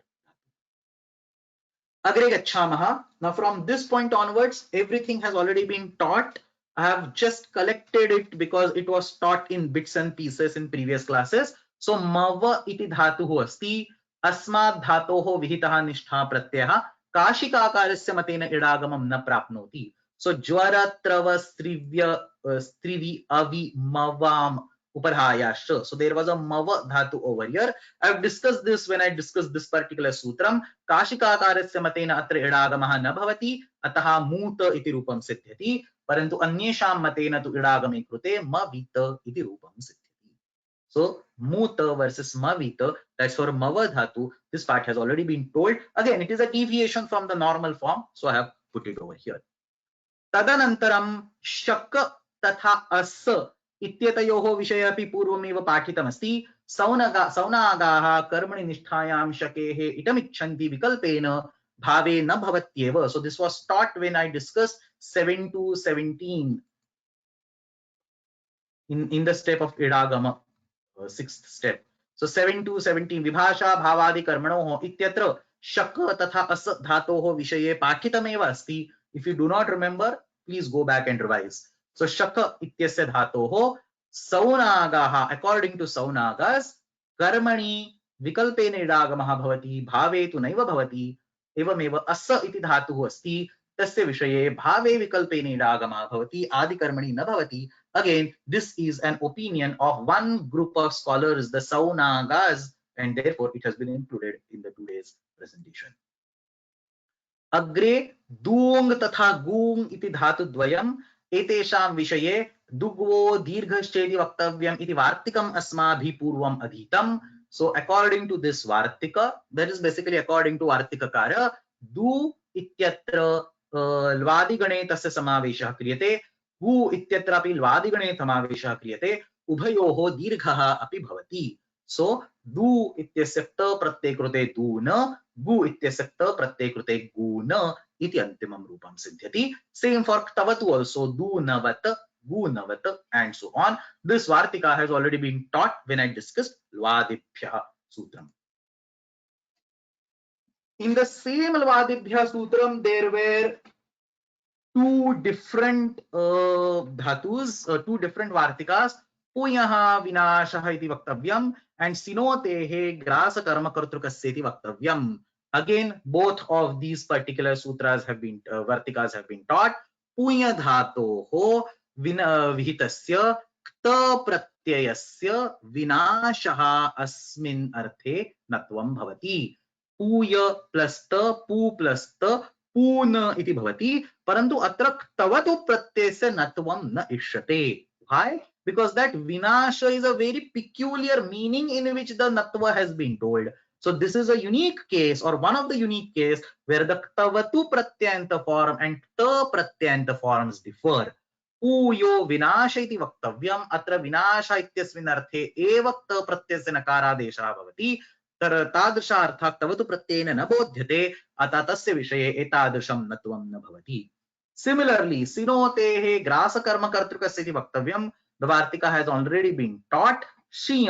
Agre gachhamaha. Now from this point onwards, everything has already been taught. I have just collected it because it was taught in bits and pieces in previous classes. So mava iti dhatuhu asti, asmad dhatoho vihitaha nishtha pratyah kashikakarasya matena idagamam na prapnoti. So jwara trava strivya strivi avi mavam uparhayasha. So there was a mava dhatu over here. I have discussed this when I discussed this particular sutram. Kashikakarasya matena atra idagamaha na bhavati ataha muta iti rupam siddhyati, parantu anyesham matena tu idagame krute mavita iti rupam siddhyati. So muta versus mavita, that's for mava dhatu. This part has already been told. Again, it is a deviation from the normal form, so I have put it over here. तदनन्तरं शक तथा अस् इत्यतयोः विषये अपि पूर्वमेव पाठितमस्ति. सौनागाः कर्मणि निष्ठायां शकेः इटमिच्छन्ति विकल्पेन भावे न भवत्येव. So this was taught when I discussed 7 to 17 in the step of idagama, sixth step. So 7 to 17 विभाषा भावादि कर्मणोः इत्यत्र शक तथा अस् धातोः विषये पाठितमेव अस्ति. If you do not remember, please go back and revise. So shaka ityasya dhatoho saunagaha, according to saunagas, karmani vikalpena idagamaha bhavati bhave tu naiva bhavati evameva assa iti dhatuh asti tasya vishaye bhave vikalpena idagamaha bhavati adi karmani na bhavati. Again, this is an opinion of one group of scholars, the saunagas, and therefore it has been included in the today's presentation. अग्रे दूंग तथा गूंग इति धातुद्वयम् एतेषां विषये दुग्वो दीर्घश्चेति वक्तव्यम् इति वार्तिकम् अस्माभिः पूर्वम् अधीतम्. So according to this vartika, that is basically according to vartikakara, du इत्यत्र ल्वादिगणे तस्य समावेशः क्रियते, गु इत्यत्रापि ल्वादिगणे समावेशः क्रियते, उभयोः दीर्घः अपि भवति. So du इत्यस्य त प्रत्यय कृते दून, गु इत्यस्य त प्रत्यय कृते गून इति अंतिमं रूपं सिद्ध्यति. Same for ktavatu also, दूनवत, गूनवत, and so on. This vartika has already been taught when I discussed lvadibhyah sutram. In the same lvadibhyah sutram, there were two different dhatus, two different vartikas. Puyah vinashah iti vaktavyam and sinotehe grasa karma kartrukasya iti vaktavyam. Again, both of these particular sutras have been vartikas have been taught. Puya dhatoho vihitasya kta pratyayasya vinashah asmin arthe natvam bhavati. Puya plus ta, pu plus ta, पून इति भवति, परंतु अत्र क्तवतु प्रत्ययस्य नत्वं न इष्यते. Why? Because that vinasha is a very peculiar meaning in which the natva has been told. So this is a unique case, or one of the unique case, where the ktavatu pratyanta form and ta pratyanta forms differ. Puyo vinasha iti vaktavyam, atra vinasha ityasmin arthe eva ta pratyasya nakaradesha bhavati. तादृशार्थः तवतु प्रत्ययेन न बोध्यते, अतः तस्य विषये एतादृशं नत्वं न भवति. Similarly, सिनोतेः ग्रासकर्मकर्तृकस्य इति वक्तव्यं. The vartika has already been taught. श्रिय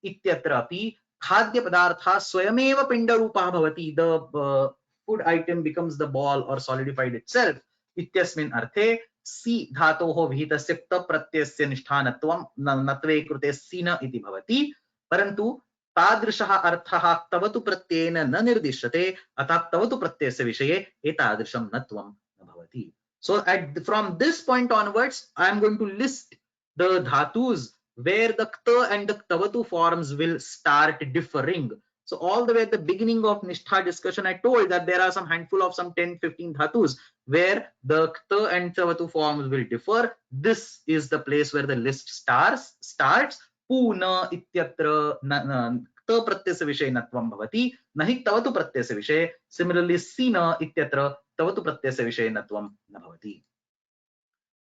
इत्यत्र अपि खाद्यपदार्थः स्वयमेव पिण्डरूपः भवति. The food item becomes the ball or solidified itself. इत्यस्मिन् अर्थे सि धातोः विहितस्य क्त प्रत्ययस्य निष्ठानत्वं नत्वे कृते सिन इति भवति, परन्तु तादृशः अर्थः तवतु प्रत्ययेन न निर्दिश्यते, अतः तवतु प्रत्ययस्य विषये एतादृशं नत्वं न भवति. So from this point onwards, I am going to list the dhatus where the kta and the ktavatu forms will start differing. So all the way at the beginning of nishtha discussion, I told that there are some handful of some 10-15 dhatus where the kta and ktavatu forms will differ. This is the place where the list starts. पून इत्यत्र क्त प्रत्ययस्य विषये नत्वं भवति, नहि तवतु प्रत्ययस्य विषये. Similarly, सिन इत्यत्र तवतु प्रत्ययस्य विषये नत्वं न भवति.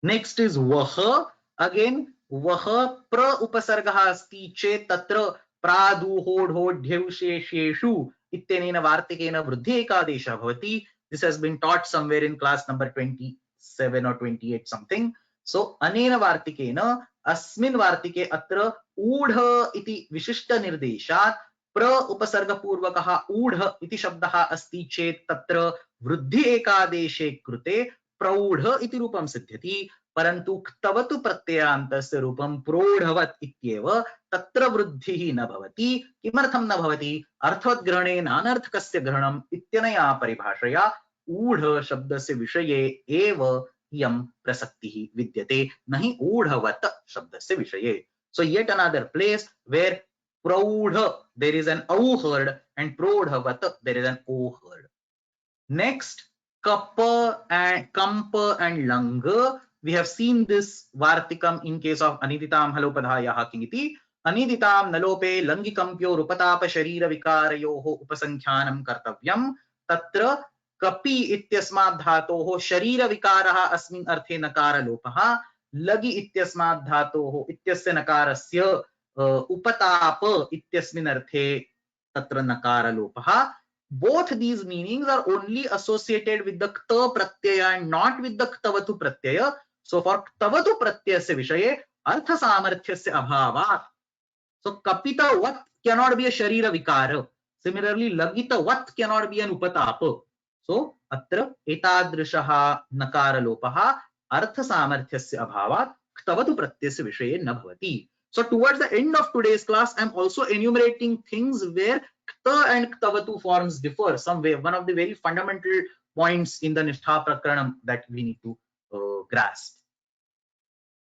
Next is वह. Again, वह प्र उपसर्गः अस्ति चेत् तत्र प्रादुहोढोढ्यौशेषेषु इत्यनेन वार्तिकेन वृद्धि एकादेशः भवति. This has been taught somewhere in class number 27 or 28 something. So अनेन वार्तिकेन अस्मिन् वार्तिके अत्र ऊढ इति विशिष्ट निर्देशात् प्र उपसर्ग पूर्वकः ऊढ इति शब्दः अस्ति चेत् तत्र वृद्धि एकादेशे कृते प्रौढ इति रूपं सिद्ध्यति, परन्तु क्तवतु प्रत्ययान्तस्य रूपं प्रोढवत् इत्येव. तत्र वृद्धिः न भवति. किमर्थं न भवति? अर्थवद्ग्रहणे नानर्थकस्य ग्रहणम् इत्यनया परिभाषया ऊढ शब्दस्य विषये एव इयं प्रसक्तिः विद्यते, नहि ऊढवत् शब्दस्य विषये. So yet another place where praudha there is an au heard and prodhavat there is an o heard. Next, kappa and kampa and langa. We have seen this vartikam in case of anititam halopadhayah kingiti. अनिदितां नलोपे लंगिकम्प्यो रूपताप शरीर विकारयोः उपसंख्यानं कर्तव्यं तत्र कपि इत्यस्मात् धातोः शरीर विकारः अस्मिन् अर्थे नकारलोपः लगि इत्यस्मात् धातोः इत्यस्य नकारस्य उपताप इत्यस्मिन् अर्थे तत्र नकारलोपः. Both these meanings are only associated with the kta pratyaya and not with the ktavatu pratyaya. So for ktavatu pratyasya vishaye artha samarthyasya abhavat. So kapita vat cannot be a sharira vikara. Similarly, lagita vat cannot be an upatapa. So atra etadrishaha nakara lopaha artha samarthyasya abhavat ktavatu pratyasya vishaye na bhavati. So towards the end of today's class, I'm also enumerating things where kta and ktavatu forms differ some way. One of the very fundamental points in the nishtha prakranam that we need to grasp.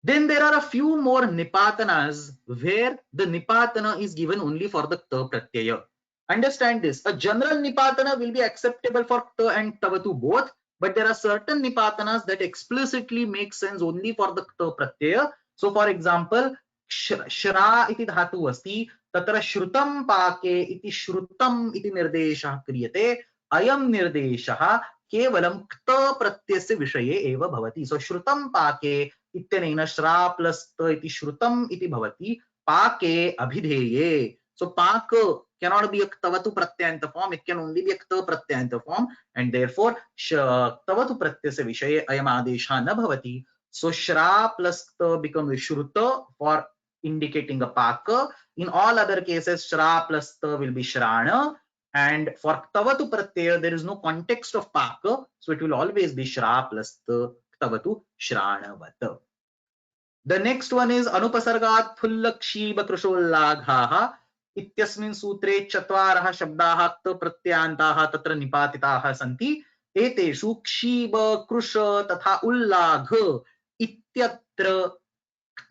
Then there are a few more nipatanas where the nipatana is given only for the kta pratyaya. Understand this. A general nipatana will be acceptable for kta and ktavatu both, but there are certain nipatanas that explicitly make sense only for the kta pratyaya. So for example, shra iti dhatu asti tatra shrutam pake iti shrutam iti nirdeshah kriyate ayam nirdeshah kevalam kta pratyasya vishaye eva bhavati. So shrutam pake इत्यनेन श्रा plus त इति श्रुतम इति भवति पाके अभिधेये. So pak cannot be a ktavatu pratyanta form, it can only be a kta pratyanta form, and therefore ktavatu pratyasya vishaye ayam adesha na bhavati. So shra plus ta becomes shruta for indicating a pak. In all other cases shra plus ta will be shrana, and for ktavatu pratyaya there is no context of pak, so it will always be shra plus ta ktavatu shranavat. The next one is anupasargat phullakshib krushollaghaha इत्यस्मिन् सूत्रे चत्वारः शब्दाः क्त प्रत्ययान्ताः तत्र निपातिताः सन्ति. एतेषु क्षीब कृश तथा उल्लाघ इत्यत्र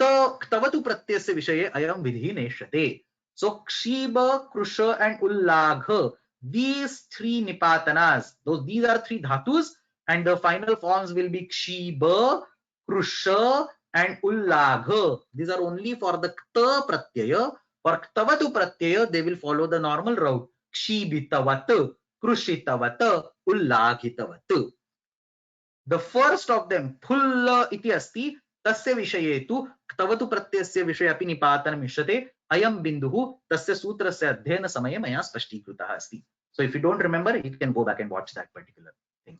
ktavatu pratyasya विषये अयं विधिः नेष्यते. So क्षीब Krrish and उल्लाघ, these three nipatanas, these are three dhatus, and the final forms will be kshiba, krusha and ullagha. These are only for the kta pratyaya. For ktavatu pratyaya, they will follow the normal route. Kshibitavat, krushitavat, ullaghitavat. The first of them, phulla iti asti, tasya vishaye tu ktavatu pratyasya vishaye api nipatana mishyate. Ayam binduhu tasya sutrasya adhyayana samaye maya spashtikrutah asti. So if you don't remember, you can go back and watch that particular thing.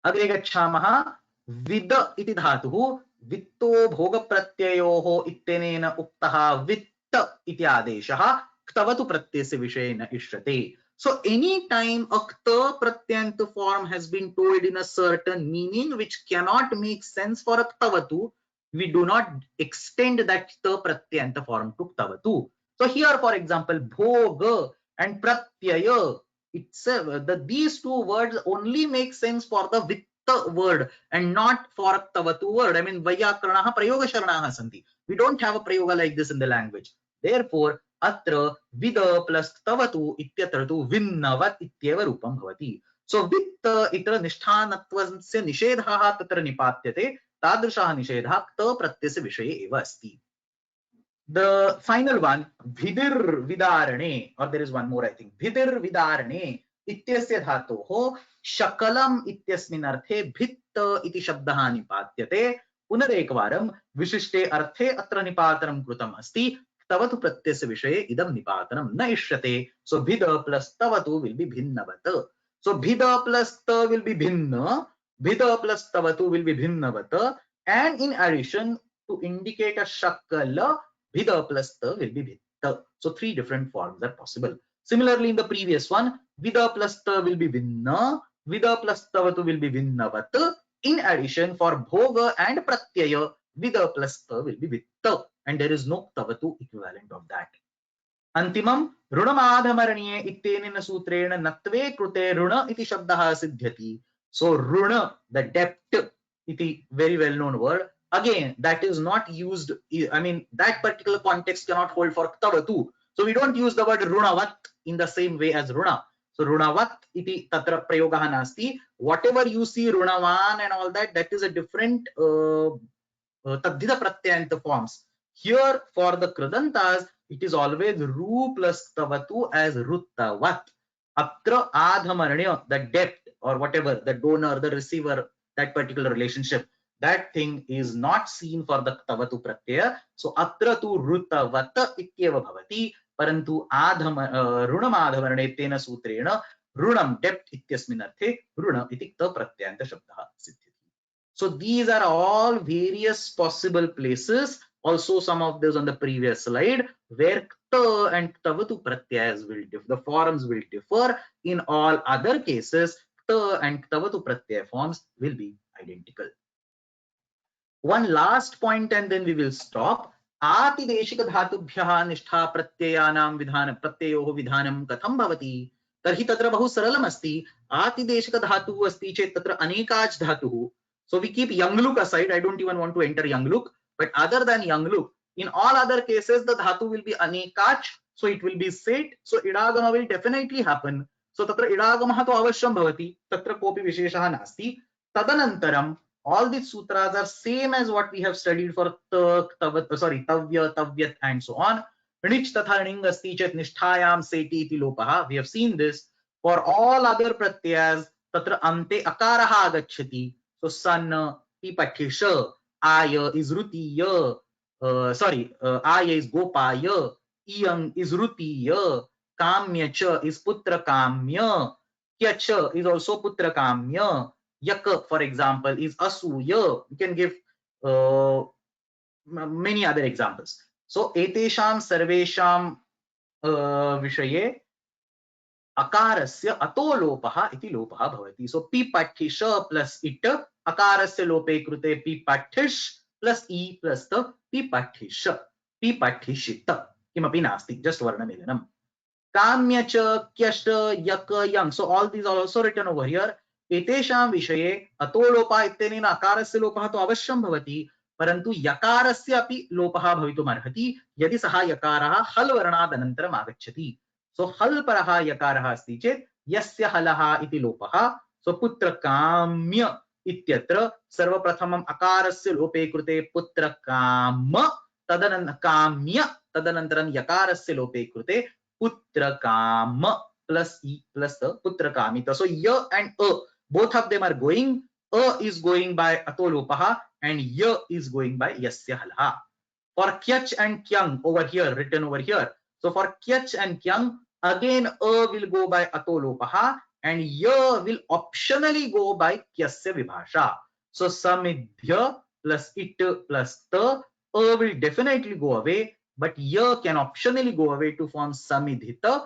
Agre gacchamaha. With इति धातुः वित्तो भोग प्रत्ययोः इत्यनेन उक्तः वित्त इति आदेशः ktavatu pratyasya विषयेन इष्यते. So any time a kta pratyant form has been told in a certain meaning which cannot make sense for a ktavatu, we do not extend that kta pratyant form to ktavatu. So here for example bhoga and pratyaya itself, these two words only make sense for the vitta word and not for ktavatu word. I mean vyakaranaha prayoga sharanaha santi. We don't have a prayoga like this in the language. Therefore atra vida plus ktavatu ityatra tu vinnavat ityeva rupam bhavati. So vitta itra nishthanattvasya nishedhaha tatra nipatyate tadrishah nishedha kta pratyasya vishaye eva asti. The final one, bhidir vidarane, or there is one more I think, bhidir vidarane इत्यस्य धातोः शकलम इत्यस्मिन् अर्थे भित्त इति शब्दः निपात्यते. पुनरेकवारं विशिष्टे अर्थे अत्र निपातनं कृतम् अस्ति. ktavatu pratyasya विषये इदं निपातनं न इष्यते. So bhida plus tavatu will be bhinnavat. So bhida plus ta will be bhinna, bhida plus tavatu will be bhinnavat, and in addition to indicate a shakala, bhida plus ta will be bhitta. So three different forms are possible. Similarly, in the previous one, vida plus ta will be vinna, vida plus tavatu will be vinnavat. In addition, for bhoga and pratyaya, vida plus ta will be vitta, and there is no tavatu equivalent of that. Antimam, runamadhamaranye ittenina sutrena natve krute runa iti shabdaha siddhyati. So runa, the depth, iti very well known word. Again, that is not used, I mean, that particular context cannot hold for ktavatu. So we don't use the word runavat in the same way as runa. So runavat iti tatra prayogaha nasti. Whatever you see runavan and all that, that is a different tadhita pratyayanta forms. Here for the Kridantas, it is always ru plus tavatu as ruttavat. Atra adhamarnya, the depth or whatever, the donor, the receiver, that particular relationship, that thing is not seen for the tavatu pratyaya. So atra tu ruttavat ityeva bhavati, parantu runam adhamarne tena sutrena runam depth ityasmin arthe runa iti ta pratyanta shabdah siddhyati. So these are all various possible places. Also some of those on the previous slide where ta and tavatu pratyayas will differ. The forms will differ. In all other cases, ta and tavatu pratyaya forms will be identical. One last point and then we will stop. आतिदेशिक धातुभ्यः निष्ठा प्रत्ययानां विधान प्रत्ययोः विधानं कथं भवति तर्हि तत्र बहु सरलम् अस्ति. आतिदेशिक धातुः अस्ति चेत् तत्र अनेकाच् धातुः. So we keep yangluk aside. I don't even want to enter yangluk, but other than yangluk, in all other cases the dhatu will be anekach, so it will be set. So idagama will definitely happen. So tatra idagamah to avashyam bhavati, tatra kopi visheshah nasti. Tadanantaram, all these sutras are same as what we have studied for tavya, tavyat and so on. Nich tatha ning asti chet nisthayam seti iti lopaha. We have seen this. For all other pratyas, tatra ante akaraha agacchati. So san, pipathisha, aya is rutiya, aya is gopaya, iyang is rutiya, kamya cha is putra kamya, kyacha is also putra kamya, yak for example is asuya. You can give many other examples. So etesham sarvesham vishaye अकारस्य अतो लोपः इति लोपः भवति. So पिपठिष plus it अकारस्य लोपे कृते पिपठिष plus e plus the पिपठिष पिपठिषित किमपि नास्ति, just वर्णमेलनम्. काम्य च क्यष्ट यक यङ्. So all these are also written over here. एतेषां विषये अतो लोपः इत्यनेन अकारस्य लोपः तु अवश्यं भवति, परन्तु यकारस्य अपि लोपः भवितुम् अर्हति यदि सः यकारः हल् वर्णात् अनन्तरम् आगच्छति. So हल परः यकारः अस्ति चेत् यस्य हलः इति लोपः. So पुत्र काम्य इत्यत्र सर्वप्रथमम् अकारस्य लोपे कृते पुत्र काम काम्य तदनन्तरं यकारस्य लोपे कृते पुत्र काम plus e plus the putra kamita. So y and both of them are going. Is going by ato lopaha and y is going by yasya halaha. For kyach and kyang over here, written over here. So for kyach and kyang, again will go by ato lopaha and ya will optionally go by kyasya vibhasha. So samidhya plus it plus ta, will definitely go away, but ya can optionally go away to form samidhita.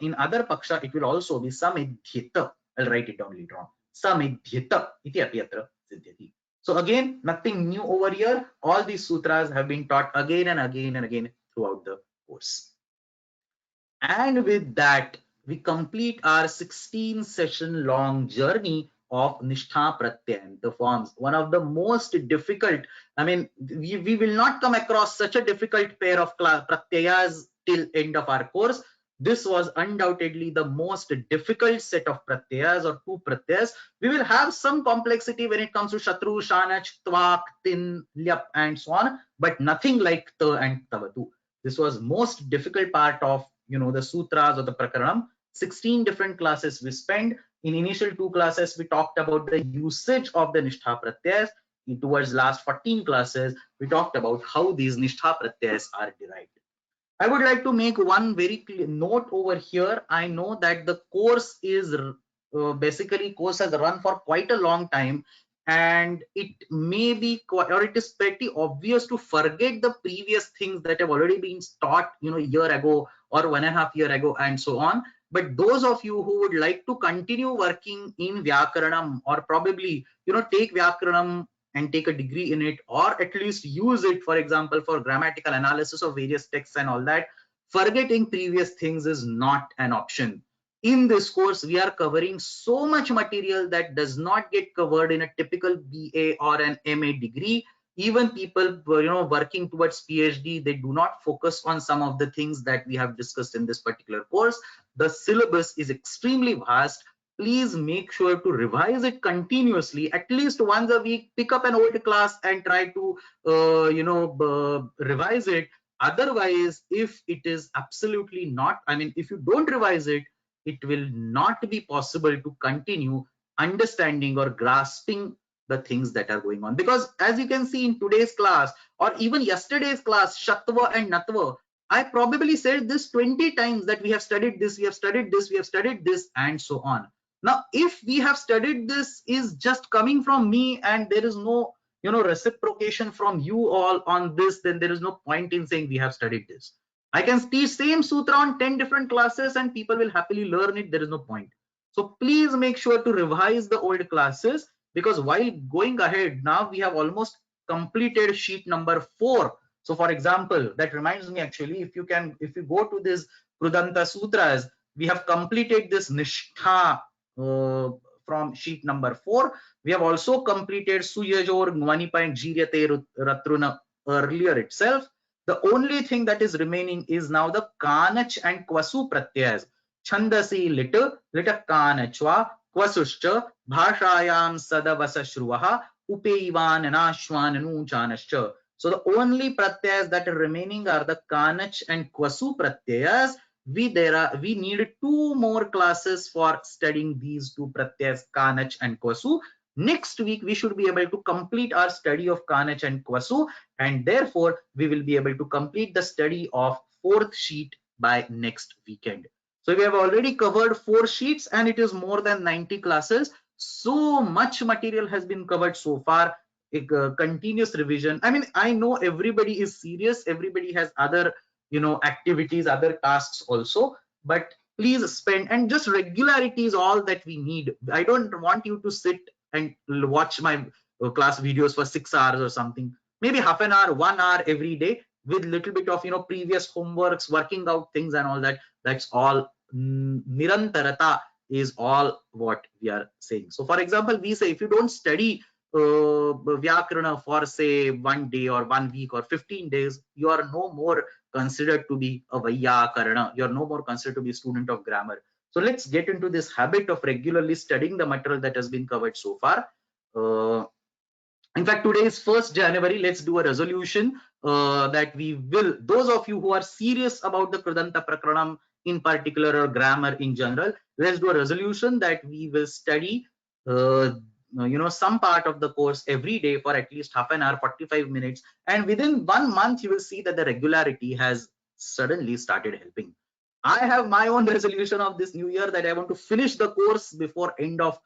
In other paksha it will also be samidhyita. I'll write it down later on. Samidhyita iti api atra siddhyati. So again, nothing new over here. All these sutras have been taught again and again and again throughout the course. And with that, we complete our 16 session long journey of nishtha pratyaya, the forms. One of the most difficult, I mean, we will not come across such a difficult pair of pratyayas till end of our course. This was undoubtedly the most difficult set of pratyayas or two pratyayas. We will have some complexity when it comes to shatru, shanach, tvak, tin, lyap and so on, but nothing like ta and tavatu. This was most difficult part of the sutras or the prakaranam. 16 different classes we spent. In initial 2 classes, we talked about the usage of the nishtha pratyayas. Towards last 14 classes, we talked about how these nishtha pratyayas are derived. I would like to make one very clear note over here. I know that the course is basically course has run for quite a long time, and it may be or it is pretty obvious to forget the previous things that have already been taught a year ago or 1.5 years ago and so on. But those of you who would like to continue working in Vyakaranam or probably take Vyakaranam and take a degree in it, or at least use it, for example, for grammatical analysis of various texts and all that, forgetting previous things is not an option. In this course, we are covering so much material that does not get covered in a typical BA or an MA degree. Even people working towards PhD, they do not focus on some of the things that we have discussed in this particular course. The syllabus is extremely vast. please make sure to revise it continuously, at least once a week. Pick up an old class and try to revise it. Otherwise, if it is absolutely not, I mean, if you don't revise it, it will not be possible to continue understanding or grasping the things that are going on. Because as you can see in today's class or even yesterday's class, Shatva and Natva, I probably said this 20 times that we have studied this, we have studied this, we have studied this, and so on. Now, if we have studied this is just coming from me and there is no reciprocation from you all on this, then there is no point in saying we have studied this. I can teach same sutra on 10 different classes and people will happily learn it. There is no point. So please make sure to revise the old classes, because while going ahead, now we have almost completed sheet number 4. So for example, that reminds me, actually, if you go to this Kridanta Sutras, we have completed this nishtha from sheet number 4. We have also completed Suyajor Nwanipa and Jiryate Ratruna earlier itself. The only thing that is remaining is now the Kanach and Kwasu Pratyas. Chandasi lit kanachva Kwasuscha Bhashayam Sadavasa Shruvaha Upeivan Anashwan Anuchanascha. So the only pratyas that are remaining are the Kanach and Kwasu pratyas. We need 2 more classes for studying these 2 pratyas, Kanach and Kwasu. Next week we should be able to complete our study of Kanach and Kwasu, and therefore we will be able to complete the study of 4th sheet by next weekend. So we have already covered 4 sheets and it is more than 90 classes. So much material has been covered so far. Continuous revision. I mean, I know everybody is serious, everybody has other activities, other tasks also, but please spend, and just regularity is all that we need. I don't want you to sit and watch my class videos for 6 hours or something. Maybe half an hour, 1 hour every day with little bit of previous homeworks, working out things and all that. That's all. Nirantarata is all what we are saying. So for example, we say if you don't study Vyakarana for say 1 day or 1 week or 15 days, you are no more considered to be a Vyakarana. You are no more considered to be a student of grammar. So let's get into this habit of regularly studying the material that has been covered so far. In fact, today is 1st January. Let's do a resolution that we will, those of you who are serious about the Kridanta Prakranam in particular or grammar in general, let's do a resolution that we will study some part of the course every day for at least half an hour, 45 minutes, and within 1 month you will see that the regularity has suddenly started helping. I have my own resolution of this new year that I want to finish the course before end of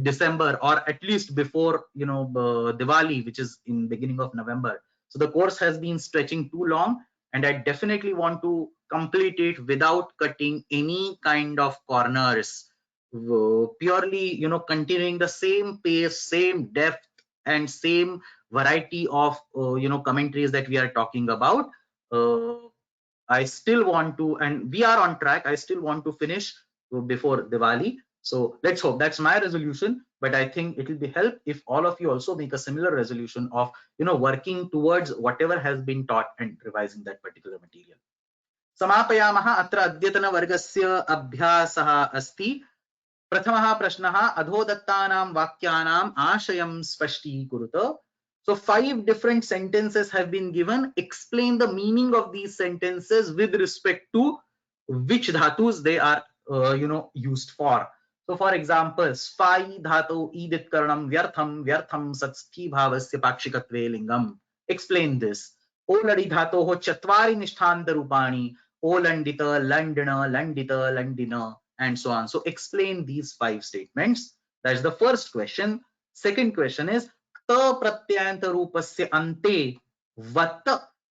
December, or at least before Diwali, which is in beginning of November. So the course has been stretching too long, and I definitely want to complete it without cutting any kind of corners. Purely continuing the same pace, same depth, and same variety of commentaries that we are talking about. I still want to, and we are on track, I still want to finish before Diwali. So let's hope. That's my resolution, but I think it will be help if all of you also make a similar resolution of working towards whatever has been taught and revising that particular material. समापयामः. अत्र अद्यतनवर्गस्य अभ्यासः अस्ति. प्रथमः प्रश्नः, अधोदत्तानां वाक्यानाम् आशयं स्पष्टीकुरुत. So 5 different sentences have been given. Explain the meaning of these sentences with respect to which dhatus they are used for. So for example, sphai dhatu idit karanam vyartham vyartham satsthi bhavasya pakshikatve lingam. Explain this. Oladi dhatoho chatvari nisthanta rupani. Olandita, landana, landita, landina, and so on. So explain these 5 statements. That's the first question. Second question is क्त प्रत्ययंत रूपस्य अन्ते वत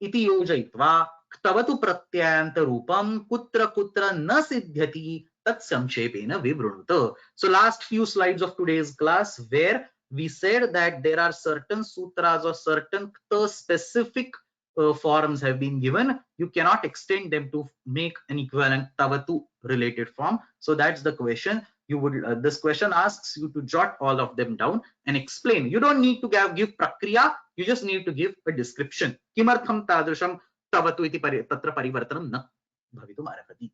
इति योजयित्वा क्तवतु प्रत्ययंत रूपम कुत्र कुत्र न सिद्ध्यति तत्संक्षेपेन विवृणुत. So last few slides of today's class where we said that there are certain sutras or certain kta specific forms have been given. You cannot extend them to make an equivalent tavatu related form. So that's the question. You would this question asks you to jot all of them down and explain. You don't need to give prakriya, you just need to give a description. Kimartham tadrisham tavatu iti tatra parivartanam na bhavitum arhati.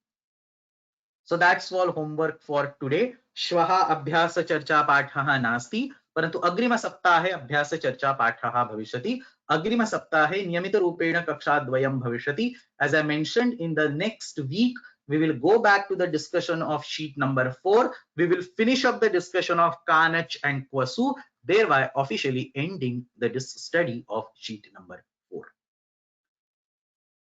So that's all homework for today. श्वः अभ्यासचर्चापाठः नास्ति, परन्तु अग्रिमसप्ताहे अभ्यासचर्चापाठः भविष्यति। अग्रिमसप्ताहे नियमितरूपेण कक्षाद्वयं भविष्यति। As I mentioned, in the next week, we will go back to the discussion of sheet number 4. We will finish up the discussion of Kanach and Kwasu, thereby officially ending the study of sheet number 4.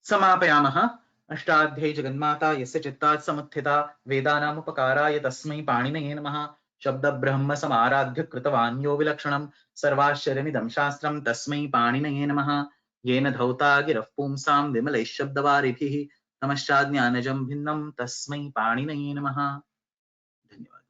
समापयामः। Ashtadhyayi जगन्माता यस्य चित्तात् समुत्थिता वेदानामुपकाराय तस्मै पाणिनये नमः। शब्दब्रह्म समाराध्य कृतवान् यो विलक्षणं सर्वाश्चर्यमिदं शास्त्रं तस्मै पाणिनये नमः। येन धौता गिरः पुंसां विमलैः शब्दवारिभिः तमश्चाज्ञानजं भिन्नं तस्मै पाणिनये नमः। धन्यवाद।